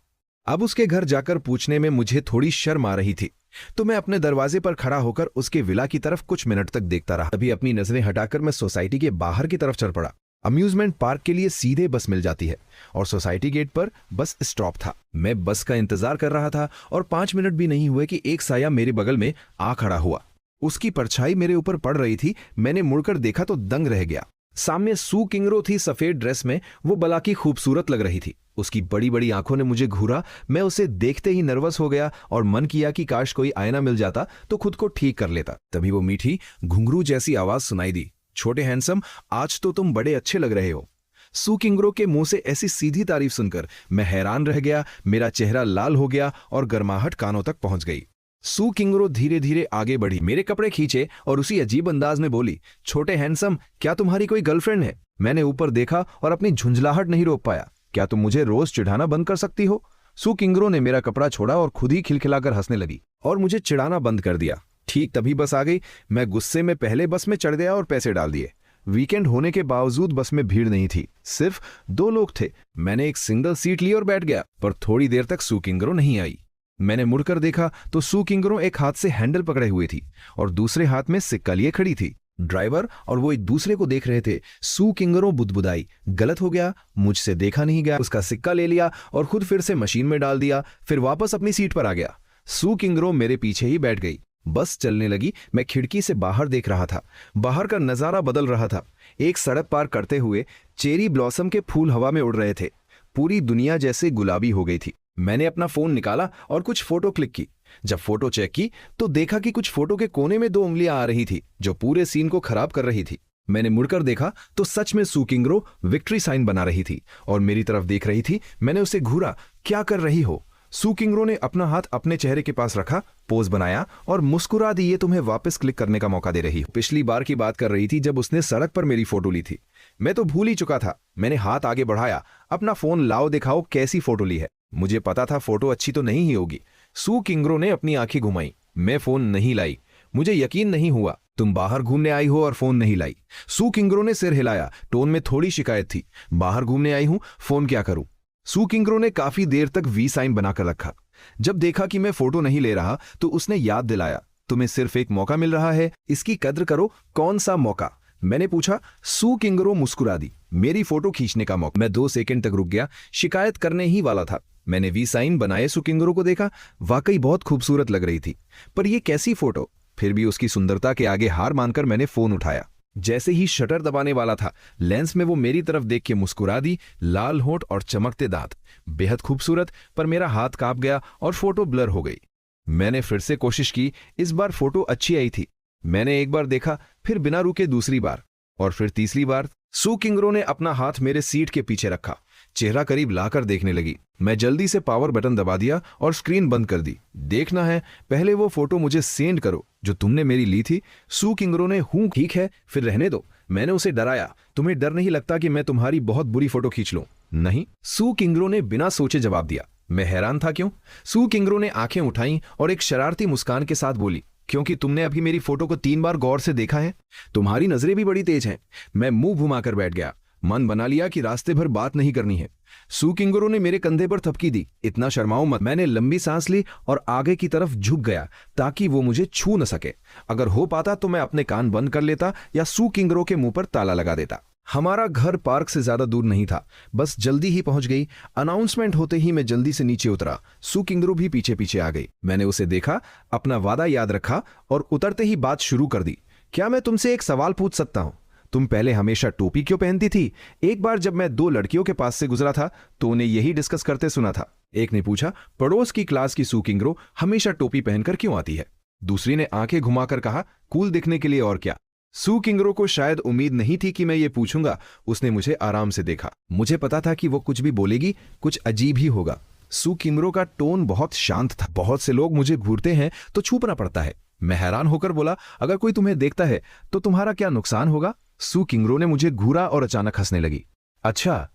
अब उसके घर जाकर पूछने में मुझे थोड़ी शर्म आ रही थी, तो मैं अपने दरवाजे पर खड़ा होकर उसके विला की तरफ कुछ मिनट तक देखता रहा। तभी अपनी नजरें हटाकर मैं सोसाइटी के बाहर की तरफ चल पड़ा। अम्यूजमेंट पार्क के लिए सीधे बस मिल जाती है और सोसाइटी गेट पर बस स्टॉप था। मैं बस का इंतजार कर रहा था और 5 मिनट भी नहीं हुए कि एक साया मेरे बगल में आ खड़ा हुआ। उसकी परछाई मेरे ऊपर पड़ रही थी। मैंने मुड़कर देखा तो दंग रह गया। सामने सू किंगरो थी, सफेद ड्रेस में। वो बला की खूबसूरत लग रही थी। उसकी बड़ी बड़ी आंखों ने मुझे घूरा। मैं उसे देखते ही नर्वस हो गया और मन किया कि काश कोई आईना मिल जाता तो खुद को ठीक कर लेता। तभी वो मीठी घुंघरू जैसी आवाज सुनाई दी, छोटे हैंडसम, आज तो तुम बड़े अच्छे लग रहे हो। सू किंगरो के मुंह से ऐसी सीधी तारीफ सुनकर मैं हैरान रह गया। मेरा चेहरा लाल हो गया और गर्माहट कानों तक पहुंच गई। सू किंगरो धीरे धीरे आगे बढ़ी, मेरे कपड़े खींचे और उसी अजीब अंदाज में बोली, छोटे हैंडसम, क्या तुम्हारी कोई गर्लफ्रेंड है? मैंने ऊपर देखा और अपनी झुंझलाहट नहीं रोक पाया। क्या तुम मुझे रोज चिढ़ाना बंद कर सकती हो? सू किंगरो ने मेरा कपड़ा छोड़ा और खुद ही खिलखिलाकर हंसने लगी और मुझे चिढ़ाना बंद कर दिया। ठीक तभी बस आ गई। मैं गुस्से में पहले बस में चढ़ गया और पैसे डाल दिए। वीकेंड होने के बावजूद बस में भीड़ नहीं थी, सिर्फ 2 लोग थे। मैंने एक सिंगल सीट ली और बैठ गया, पर थोड़ी देर तक सू किंगरो नहीं आई। मैंने मुड़कर देखा तो सू किंगरो एक हाथ से हैंडल पकड़े हुए थी और दूसरे हाथ में सिक्का लिए खड़ी थी। ड्राइवर और वो एक दूसरे को देख रहे थे। सू किंगरो बुदबुदाई, गलत हो गया, मुझसे देखा नहीं गया। उसका सिक्का ले लिया और खुद फिर से मशीन में डाल दिया, फिर वापस अपनी सीट पर आ गया। सू किंगरो मेरे पीछे ही बैठ गई। बस चलने लगी। मैं खिड़की से बाहर देख रहा था। बाहर का नजारा बदल रहा था। एक सड़क पार करते हुए चेरी ब्लॉसम के फूल हवा में उड़ रहे थे। पूरी दुनिया जैसे गुलाबी हो गई थी। मैंने अपना फोन निकाला और कुछ फोटो क्लिक की। जब फोटो चेक की तो देखा कि कुछ फोटो के कोने में 2 उंगलियां आ रही थी जो पूरे सीन को खराब कर रही थी। मैंने मुड़कर देखा तो सच में सू किंगरो विक्ट्री साइन बना रही थी और मेरी तरफ देख रही थी। मैंने उसे घूरा, क्या कर रही हो? सू किंगरो ने अपना हाथ अपने चेहरे के पास रखा, पोज बनाया और मुस्कुरा दी, ये तुम्हें वापस क्लिक करने का मौका दे रही हो। पिछली बार की बात कर रही थी जब उसने सड़क पर मेरी फोटो ली थी। मैं तो भूल ही चुका था। मैंने हाथ आगे बढ़ाया, अपना फोन लाओ दिखाओ कैसी फोटो ली है। मुझे पता था फोटो अच्छी तो नहीं ही होगी। सू किंगरो ने अपनी आंखें घुमाई। मैं फोन नहीं लाई। मुझे यकीन नहीं हुआ। तुम बाहर घूमने आई हो और फोन नहीं लाई? सू किंगरो ने सिर हिलाया, टोन में थोड़ी शिकायत थी। बाहर घूमने आई हूं, फोन क्या करूं? सू किंगरो ने काफी देर तक वी साइन बनाकर रखा। जब देखा कि मैं फोटो नहीं ले रहा तो उसने याद दिलाया, तुम्हें सिर्फ एक मौका मिल रहा है, इसकी कद्र करो। कौन सा मौका? मैंने पूछा। सू किंगरो मुस्कुरा दी, मेरी फोटो खींचने का मौका। मैं 2 सेकंड तक रुक गया, शिकायत करने ही वाला था। मैंने वी साइन बनाए सू किंगरो को देखा। वाकई बहुत खूबसूरत लग रही थी, पर यह कैसी फोटो? फिर भी उसकी सुंदरता के आगे हार मानकर मैंने फोन उठाया। जैसे ही शटर दबाने वाला था, लेंस में वो मेरी तरफ देख के मुस्कुरा दी, लाल होंठ और चमकते दांत, बेहद खूबसूरत। पर मेरा हाथ कांप गया और फोटो ब्लर हो गई। मैंने फिर से कोशिश की। इस बार फोटो अच्छी आई थी। मैंने एक बार देखा, फिर बिना रुके दूसरी बार और फिर तीसरी बार। सू किंगरो ने अपना हाथ मेरे सीट के पीछे रखा, चेहरा करीब लाकर देखने लगी। मैं जल्दी से पावर बटन दबा दिया और स्क्रीन बंद कर दी। देखना है, पहले वो फोटो मुझे सेंड करो जो तुमने मेरी ली थी। सू किंगरो ने हूं ठीक है, फिर रहने दो। मैंने उसे डराया, तुम्हें डर नहीं लगता कि मैं तुम्हारी बहुत बुरी फोटो खींच लूं? नहीं, सू किंगरो ने बिना सोचे जवाब दिया। मैं हैरान था क्यों। सू किंगरो ने आंखें उठाई और एक शरारती मुस्कान के साथ बोली, क्योंकि तुमने अभी मेरी फोटो को 3 बार गौर से देखा है। तुम्हारी नजरें भी बड़ी तेज हैं। मैं मुंह घुमाकर बैठ गया, मन बना लिया कि रास्ते भर बात नहीं करनी है। सू किंगरो ने मेरे कंधे पर थपकी दी, इतना शर्माओ मत। मैंने लंबी सांस ली और आगे की तरफ झुक गया ताकि वो मुझे छू न सके। अगर हो पाता तो मैं अपने कान बंद कर लेता या सू किंगरो के मुंह पर ताला लगा देता। हमारा घर पार्क से ज्यादा दूर नहीं था, बस जल्दी ही पहुंच गई। अनाउंसमेंट होते ही मैं जल्दी से नीचे उतरा। सू किंगरो भी पीछे पीछे आ गई। मैंने उसे देखा, अपना वादा याद रखा और उतरते ही बात शुरू कर दी। क्या मैं तुमसे एक सवाल पूछ सकता हूं? तुम पहले हमेशा टोपी क्यों पहनती थी? एक बार जब मैं दो लड़कियों के पास से गुजरा था तो उन्हें यही डिस्कस करते सुना था। एक ने पूछा, पड़ोस की क्लास की सू किंगरो हमेशा टोपी पहनकर क्यों आती है? दूसरी ने आंखें घुमाकर कहा, कूल दिखने के लिए और क्या। सू किंगरो को शायद उम्मीद नहीं थी कि मैं ये पूछूंगा। उसने मुझे आराम से देखा। मुझे पता था कि वो कुछ भी बोलेगी, कुछ अजीब ही होगा। सू किंगरो का टोन बहुत शांत था। बहुत से लोग मुझे घूरते हैं तो छुपना पड़ता है। मैं हैरान होकर बोला, अगर कोई तुम्हें देखता है तो तुम्हारा क्या नुकसान होगा? सू किंगरो ने मुझे घूरा और अचानक हंसने लगी। अच्छा,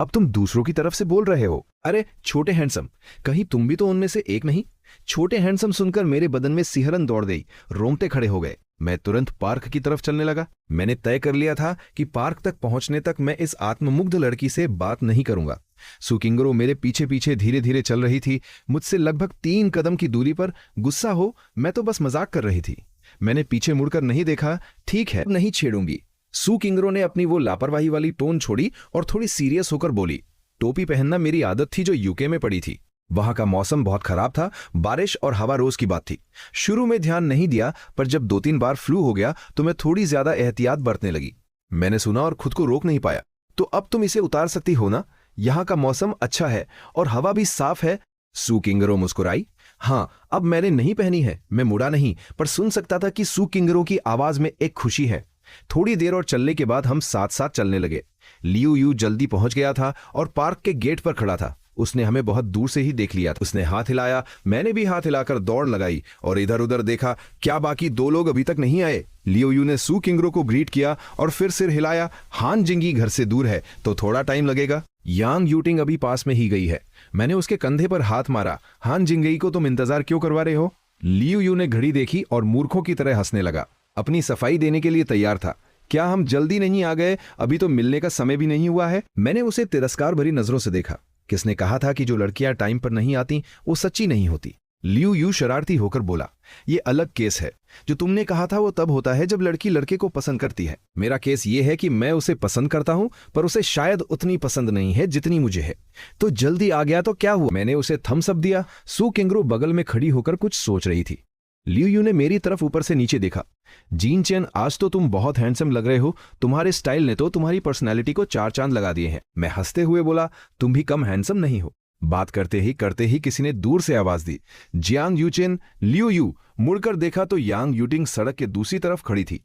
अब तुम दूसरों की तरफ से बोल रहे हो? अरे छोटे हैंडसम, कहीं तुम भी तो उनमें से एक नहीं? छोटे हैंडसम सुनकर मेरे बदन में सिहरन दौड़ गई, रोंगटे खड़े हो गए। मैं तुरंत पार्क की तरफ चलने लगा। मैंने तय कर लिया था कि पार्क तक पहुंचने तक मैं इस आत्ममुग्ध लड़की से बात नहीं करूंगा। सू किंगरो मेरे पीछे पीछे धीरे धीरे चल रही थी, मुझसे लगभग 3 कदम की दूरी पर। गुस्सा हो, मैं तो बस मजाक कर रही थी। मैंने पीछे मुड़कर नहीं देखा। ठीक है, नहीं छेड़ूंगी। सू किंगरो ने अपनी वो लापरवाही वाली टोन छोड़ी और थोड़ी सीरियस होकर बोली, टोपी पहनना मेरी आदत थी जो यूके में पड़ी थी। वहां का मौसम बहुत खराब था, बारिश और हवा रोज की बात थी। शुरू में ध्यान नहीं दिया, पर जब 2-3 बार फ्लू हो गया तो मैं थोड़ी ज्यादा एहतियात बरतने लगी। मैंने सुना और खुद को रोक नहीं पाया। तो अब तुम इसे उतार सकती हो ना? यहाँ का मौसम अच्छा है और हवा भी साफ है। सू किंगरो मुस्कुराई। हाँ, अब मैंने नहीं पहनी है। मैं मुड़ा नहीं, पर सुन सकता था कि सू किंगरो की आवाज में एक खुशी है। थोड़ी देर और चलने के बाद हम साथ साथ चलने लगे। लियू यू जल्दी पहुंच गया था और पार्क के गेट पर खड़ा था। उसने हमें बहुत दूर से ही देख लिया था। उसने हाथ हिलाया, मैंने भी हाथ हिलाकर दौड़ लगाई और इधर उधर देखा, क्या बाकी 2 लोग अभी तक नहीं आए? लियो यू ने सू किंगरो को ग्रीट किया और फिर सिर हिलाया। हान जिंगी घर से दूर है तो थोड़ा टाइम लगेगा। यांग यूटिंग अभी पास में ही गई है। मैंने उसके कंधे पर हाथ मारा। हान जिंगई को तुम इंतजार क्यों करवा रहे हो? लियो यू ने घड़ी देखी और मूर्खों की तरह हंसने लगा। अपनी सफाई देने के लिए तैयार था। क्या हम जल्दी नहीं आ गए? अभी तो मिलने का समय भी नहीं हुआ है। मैंने उसे तिरस्कार भरी नजरों से देखा। किसने कहा था कि जो लड़कियां टाइम पर नहीं आती वो सच्ची नहीं होती? लियू यू शरारती होकर बोला, ये अलग केस है। जो तुमने कहा था वो तब होता है जब लड़की लड़के को पसंद करती है। मेरा केस ये है कि मैं उसे पसंद करता हूं, पर उसे शायद उतनी पसंद नहीं है जितनी मुझे है। तो जल्दी आ गया तो क्या हुआ? मैंने उसे थम्स अप दिया। सू किंगरो बगल में खड़ी होकर कुछ सोच रही थी। लियू यू ने मेरी तरफ ऊपर से नीचे देखा। जीन चेन, आज तो तुम बहुत हैंडसम लग रहे हो। तुम्हारे स्टाइल ने तो तुम्हारी पर्सनैलिटी को 4 चांद लगा दिए हैं। मैं हंसते हुए बोला, तुम भी कम हैंडसम नहीं हो। बात करते ही किसी ने दूर से आवाज दी, जियांग यूचेन। लियू यू मुड़कर देखा तो यांग यूटिंग सड़क के दूसरी तरफ खड़ी थी।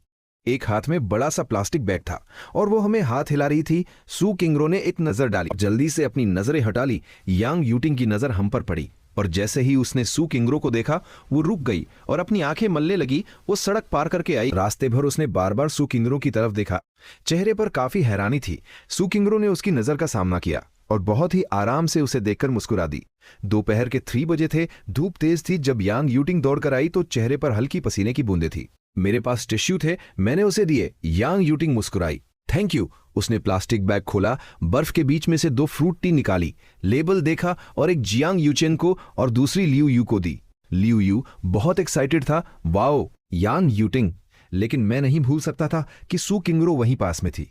एक हाथ में बड़ा सा प्लास्टिक बैग था और वो हमें हाथ हिला रही थी। सू किंगरो ने एक नजर डाली, जल्दी से अपनी नजरें हटा ली। यांग यूटिंग की नजर हम पर पड़ी और जैसे ही उसने सू किंगरो को देखा वो रुक गई और अपनी आंखें मलने लगी। वो सड़क पार करके आई। रास्ते भर उसने बार बार सू किंगरो की तरफ देखा। चेहरे पर काफी हैरानी थी। सू किंगरो ने उसकी नजर का सामना किया और बहुत ही आराम से उसे देखकर मुस्कुरा दी। दोपहर के 3 बजे थे। धूप तेज थी। जब यांग यूटिंग दौड़कर आई तो चेहरे पर हल्की पसीने की बूंदें थी। मेरे पास टिश्यू थे, मैंने उसे दिए। यांग यूटिंग मुस्कुराई। Thank you. उसने प्लास्टिक बैग खोला, बर्फ के बीच में से 2 फ्रूट टी निकाली, लेबल देखा और एक जियांग यूचेन को और दूसरी लियू यू को दी। लियू यू बहुत एक्साइटेड था। वाओ, यांग यूटिंग। लेकिन मैं नहीं भूल सकता था कि सू किंगरो वहीं पास में थी।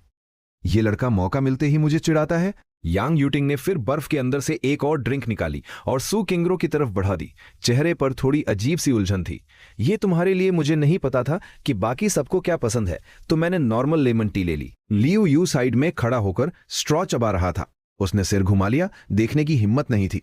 ये लड़का मौका मिलते ही मुझे चिढ़ाता है। यांग यूटिंग ने फिर बर्फ के अंदर से एक और ड्रिंक निकाली और सू किंगरो की तरफ बढ़ा दी। चेहरे पर थोड़ी अजीब सी उलझन थी। ये तुम्हारे लिए। मुझे नहीं पता था कि बाकी सबको क्या पसंद है, तो मैंने नॉर्मल लेमन टी ले ली। लियू यू साइड में खड़ा होकर स्ट्रॉ चबा रहा था। उसने सिर घुमा लिया, देखने की हिम्मत नहीं थी।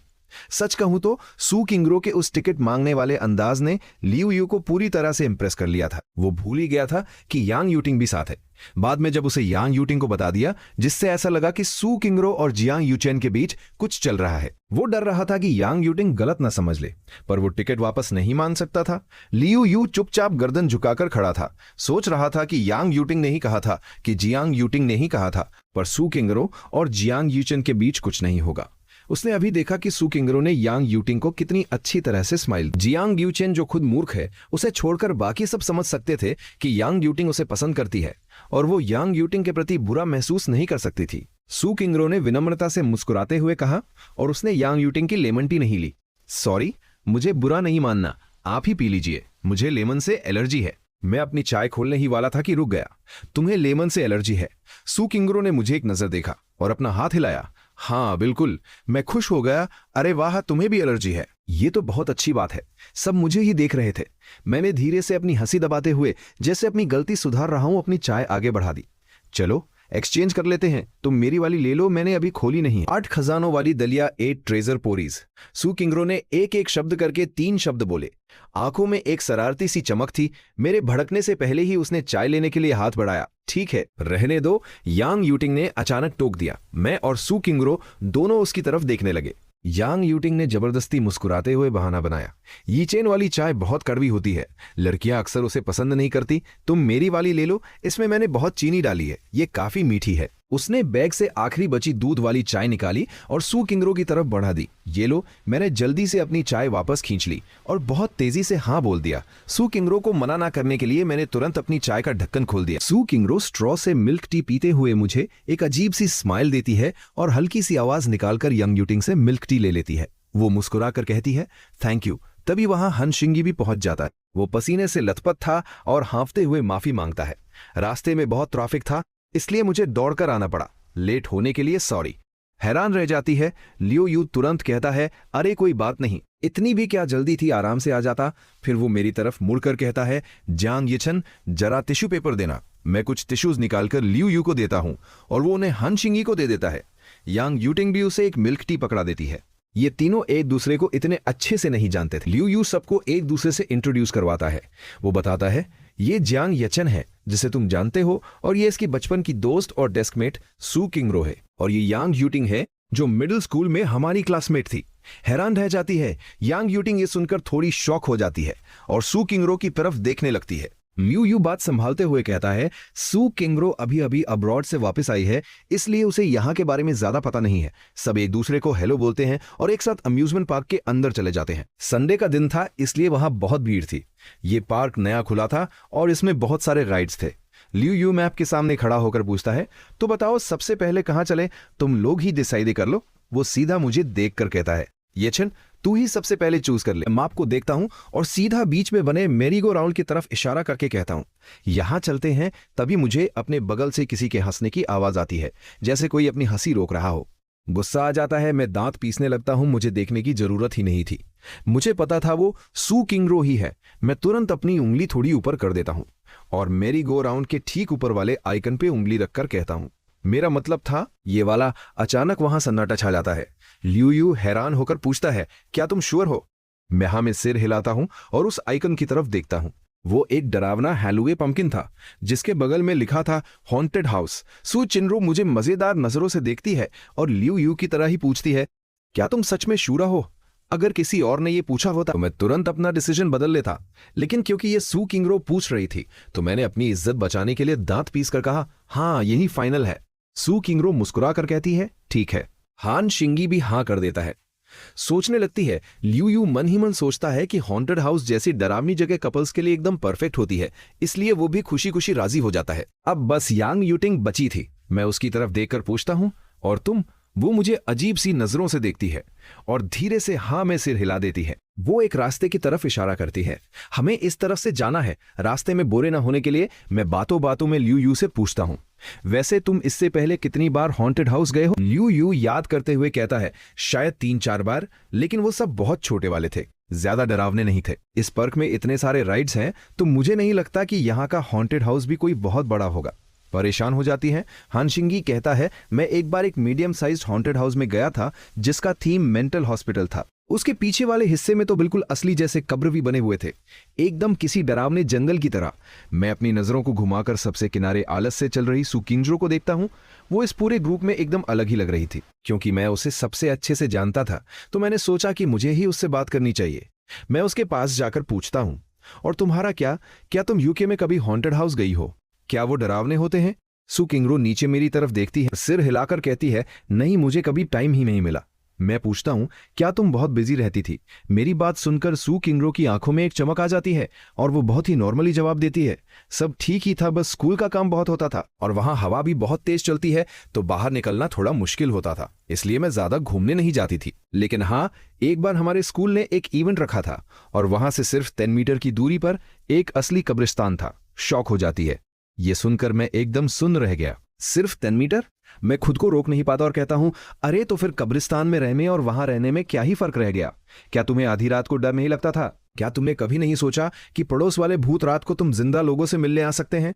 सच कहूं तो सू किंगरो के उस टिकट मांगने वाले अंदाज ने लियू यू को पूरी तरह से इंप्रेस कर लिया था। वो भूल ही गया था कि यांग यूटिंग भी साथ है। बाद में जब उसे यांग यूटिंग को बता दिया, जिससे ऐसा लगा कि सू किंगरो और जियांग यूचेन के बीच कुछ चल रहा है। वो डर रहा था कि यांग यूटिंग गलत न समझ ले, पर वो टिकट वापस नहीं मान सकता था। लियू यू चुपचाप गर्दन झुकाकर खड़ा था। सोच रहा था कि यांग यूटिंग ने ही कहा था, कि जियांग यूटिंग ने ही कहा था, पर सू किंगरो और जियांग यूचेन के बीच कुछ नहीं होगा। उसने अभी देखा कि सू किंगरो ने यांग यूटिंग को कितनी अच्छी तरह से स्माइल। जियांग यूचेन जो खुद मूर्ख है, उसे छोड़कर बाकी सब समझ सकते थे कि यांग यूटिंग उसे पसंद करती है और वो यांग यूटिंग के प्रति बुरा महसूस नहीं कर सकती थी। सू किंगरो ने विनम्रता से मुस्कुराते हुए कहा और उसने यांग यूटिंग की लेमन टी नहीं ली। सॉरी, मुझे बुरा नहीं मानना, आप ही पी लीजिए, मुझे लेमन से एलर्जी है। मैं अपनी चाय खोलने ही वाला था कि रुक गया। तुम्हें लेमन से एलर्जी है? सू किंग्रो ने मुझे एक नजर देखा और अपना हाथ हिलाया। हाँ बिल्कुल। मैं खुश हो गया। अरे वाह, तुम्हें भी एलर्जी है? ये तो बहुत अच्छी बात है। सब मुझे ही देख रहे थे। मैंने धीरे से अपनी हंसी दबाते हुए, जैसे अपनी गलती सुधार रहा हूं, अपनी चाय आगे बढ़ा दी। चलो एक्सचेंज कर लेते हैं। तुम मेरी वाली ले लो, मैंने अभी खोली नहीं। 8 खजानों वाली दलिया, 8 ट्रेजर पोरीज। सू किंग्रो ने एक एक शब्द करके 3 शब्द बोले। आंखों में एक शरारती सी चमक थी। मेरे भड़कने से पहले ही उसने चाय लेने के लिए हाथ बढ़ाया। ठीक है, रहने दो, यांग यूटिंग ने अचानक टोक दिया। मैं और सू किंग्रो दोनों उसकी तरफ देखने लगे। यांग यूटिंग ने जबरदस्ती मुस्कुराते हुए बहाना बनाया। ये चेन वाली चाय बहुत कड़वी होती है, लड़कियां अक्सर उसे पसंद नहीं करती। तुम मेरी वाली ले लो, इसमें मैंने बहुत चीनी डाली है, ये काफी मीठी है। उसने बैग से आखिरी बची दूध वाली चाय निकाली और सू किंग्रो की तरफ बढ़ा दी। ये लो। मैंने जल्दी से अपनी चाय वापस खींच ली और बहुत तेजी से हाँ बोल दिया। सू किंग्रो को मना ना करने के लिए मैंने तुरंत अपनी चाय का ढक्कन खोल दिया। सू किंग्रो स्ट्रॉ से मिल्क टी पीते हुए मुझे एक अजीब सी स्माइल देती है और हल्की सी आवाज निकालकर यंग यूटिंग से मिल्क टी ले लेती है। वो मुस्कुरा कर कहती है थैंक यू। तभी वहां हन शिंगी भी पहुंच जाता है। वो पसीने से लथपथ था और हांफते हुए माफी मांगता है। रास्ते में बहुत ट्रैफिक था, इसलिए मुझे दौड़कर आना पड़ा। लेट होने के लिए सॉरी। हैरान रह जाती है। लियो यू तुरंत कहता है अरे कोई बात नहीं, इतनी भी क्या जल्दी थी, आराम से आ जाता। फिर वो मेरी तरफ मुड़कर कहता है जांग येचन, जरा टिश्यू पेपर देना। मैं कुछ टिश्यूज निकालकर लियो यू को देता हूं और वो उन्हें हन शिंगी को दे देता है। यांग यूटिंग भी उसे एक मिल्क टी पकड़ा देती है। ये तीनों एक दूसरे को इतने अच्छे से नहीं जानते थे। लियो यू सबको एक दूसरे से इंट्रोड्यूस करवाता है। वो बताता है ये जियांग येचन है जिसे तुम जानते हो, और ये इसकी बचपन की दोस्त और डेस्कमेट सू किंग्रो है, और ये यांग यूटिंग है जो मिडिल स्कूल में हमारी क्लासमेट थी। हैरान रह जाती है। यांग यूटिंग ये सुनकर थोड़ी शॉक हो जाती है और सू किंग्रो की तरफ देखने लगती है। लियो यू बात संभालते हुए कहता है सू किंग्रो अभी अभी अब्रॉड से वापस आई है, इसलिए उसे यहाँ के बारे में ज्यादा पता नहीं है। सब एक दूसरे को हेलो बोलते हैं और एक साथ अम्यूजमेंट पार्क के अंदर चले जाते हैं। संडे का दिन था, इसलिए वहां बहुत भीड़ थी। ये पार्क नया खुला था और इसमें बहुत सारे राइड्स थे। लियो यू मैप के सामने खड़ा होकर पूछता है तो बताओ सबसे पहले कहां चले? तुम लोग ही डिसाइड कर लो। वो सीधा मुझे देखकर कहता है येचन तू ही सबसे पहले चूज कर ले। मैप को देखता हूं और सीधा बीच में बने मेरीगो राउंड की तरफ इशारा करके कहता हूं यहां चलते हैं। तभी मुझे अपने बगल से किसी के हंसने की आवाज आती है, जैसे कोई अपनी हंसी रोक रहा हो। गुस्सा आ जाता है। मैं दांत पीसने लगता हूं। मुझे देखने की जरूरत ही नहीं थी। मुझे पता था वो सू किंग्रो ही है। मैं तुरंत अपनी उंगली थोड़ी ऊपर कर देता हूं और मेरी गो राउंड के ठीक ऊपर वाले आइकन पे उंगली रखकर कहता हूं मेरा मतलब था ये वाला। अचानक वहां सन्नाटा छा जाता है। लियो यू हैरान होकर पूछता है क्या तुम श्योर हो? मैं हाँ में सिर हिलाता हूं और उस आइकन की तरफ देखता हूं। वो एक डरावना हैलोवे पंपकिन था जिसके बगल में लिखा था हॉन्टेड हाउस। सू चिनरो मुझे मजेदार नजरों से देखती है और लियो यू की तरह ही पूछती है क्या तुम सच में श्योर हो? अगर किसी और ने ये पूछा होता तो मैं तुरंत अपना डिसीजन बदल लेता, लेकिन क्योंकि ये सू किंग्रो पूछ रही थी तो मैंने अपनी इज्जत बचाने के लिए दांत पीस कर कहा हाँ यही फाइनल है। सू किंग्रो मुस्कुरा कर कहती है ठीक है। हान शिंगी भी हाँ कर देता है। सोचने लगती है। लियो यू मन ही मन सोचता है कि हॉन्टेड हाउस जैसी डरावनी जगह कपल्स के लिए एकदम परफेक्ट होती है, इसलिए वो भी खुशी खुशी राजी हो जाता है। अब बस यांग यूटिंग बची थी। मैं उसकी तरफ देखकर पूछता हूं और तुम? वो मुझे अजीब सी नजरों से देखती है और धीरे से हाँ में सिर हिला देती है। वो एक रास्ते की तरफ इशारा करती है। हमें इस तरफ से जाना है। रास्ते में बोरे ना होने के लिए मैं बातों बातों में लियो यू से पूछता हूं वैसे तुम इससे पहले कितनी बार हॉन्टेड हाउस गए हो? लियो यू याद करते हुए कहता है शायद 3-4 बार, लेकिन वो सब बहुत छोटे वाले थे, ज्यादा डरावने नहीं थे। इस पार्क में इतने सारे राइड्स हैं तो मुझे नहीं लगता कि यहाँ का हॉन्टेड हाउस भी कोई बहुत बड़ा होगा। परेशान हो जाती है। हानशिंगी कहता है मैं एक बार एक मीडियम साइज्ड हॉन्टेड हाउस में गया था जिसका थीम मेंटल हॉस्पिटल था। उसके पीछे वाले हिस्से में तो बिल्कुल असली जैसे कब्र भी बने हुए थे, एकदम किसी डरावने जंगल की तरह। मैं अपनी नजरों को घुमाकर सबसे किनारे आलस से चल रही सू किंग्रो को देखता हूं। वो इस पूरे ग्रुप में एकदम अलग ही लग रही थी। क्योंकि मैं उसे सबसे अच्छे से जानता था तो मैंने सोचा कि मुझे ही उससे बात करनी चाहिए। मैं उसके पास जाकर पूछता हूं और तुम्हारा क्या तुम यूके में कभी हॉन्टेड हाउस गई हो? क्या वो डरावने होते हैं? सू किंग्रो नीचे मेरी तरफ देखती है, सिर हिलाकर कहती है नहीं, मुझे कभी टाइम ही नहीं मिला। मैं पूछता हूँ, क्या तुम बहुत बिजी रहती थी? मेरी बात सुनकर सू किंगरो की आंखों में एक चमक आ जाती है और वो बहुत ही नॉर्मली जवाब देती है, सब ठीक ही था, बस स्कूल का काम बहुत होता था और वहां हवा भी बहुत तेज चलती है तो बाहर निकलना थोड़ा मुश्किल होता था, इसलिए मैं ज्यादा घूमने नहीं जाती थी। लेकिन हाँ, एक बार हमारे स्कूल ने एक इवेंट रखा था और वहां से सिर्फ 10 मीटर की दूरी पर एक असली कब्रिस्तान था। शौक हो जाती है। ये सुनकर मैं एकदम सुन्न रह गया। सिर्फ 10 मीटर? मैं खुद को रोक नहीं पाता और कहता हूं, अरे तो फिर कब्रिस्तान में रहने और वहां रहने में क्या ही फर्क रह गया? क्या तुम्हें आधी रात को डर नहीं लगता था? क्या तुमने कभी नहीं सोचा कि पड़ोस वाले भूत रात को तुम जिंदा लोगों से मिलने आ सकते हैं?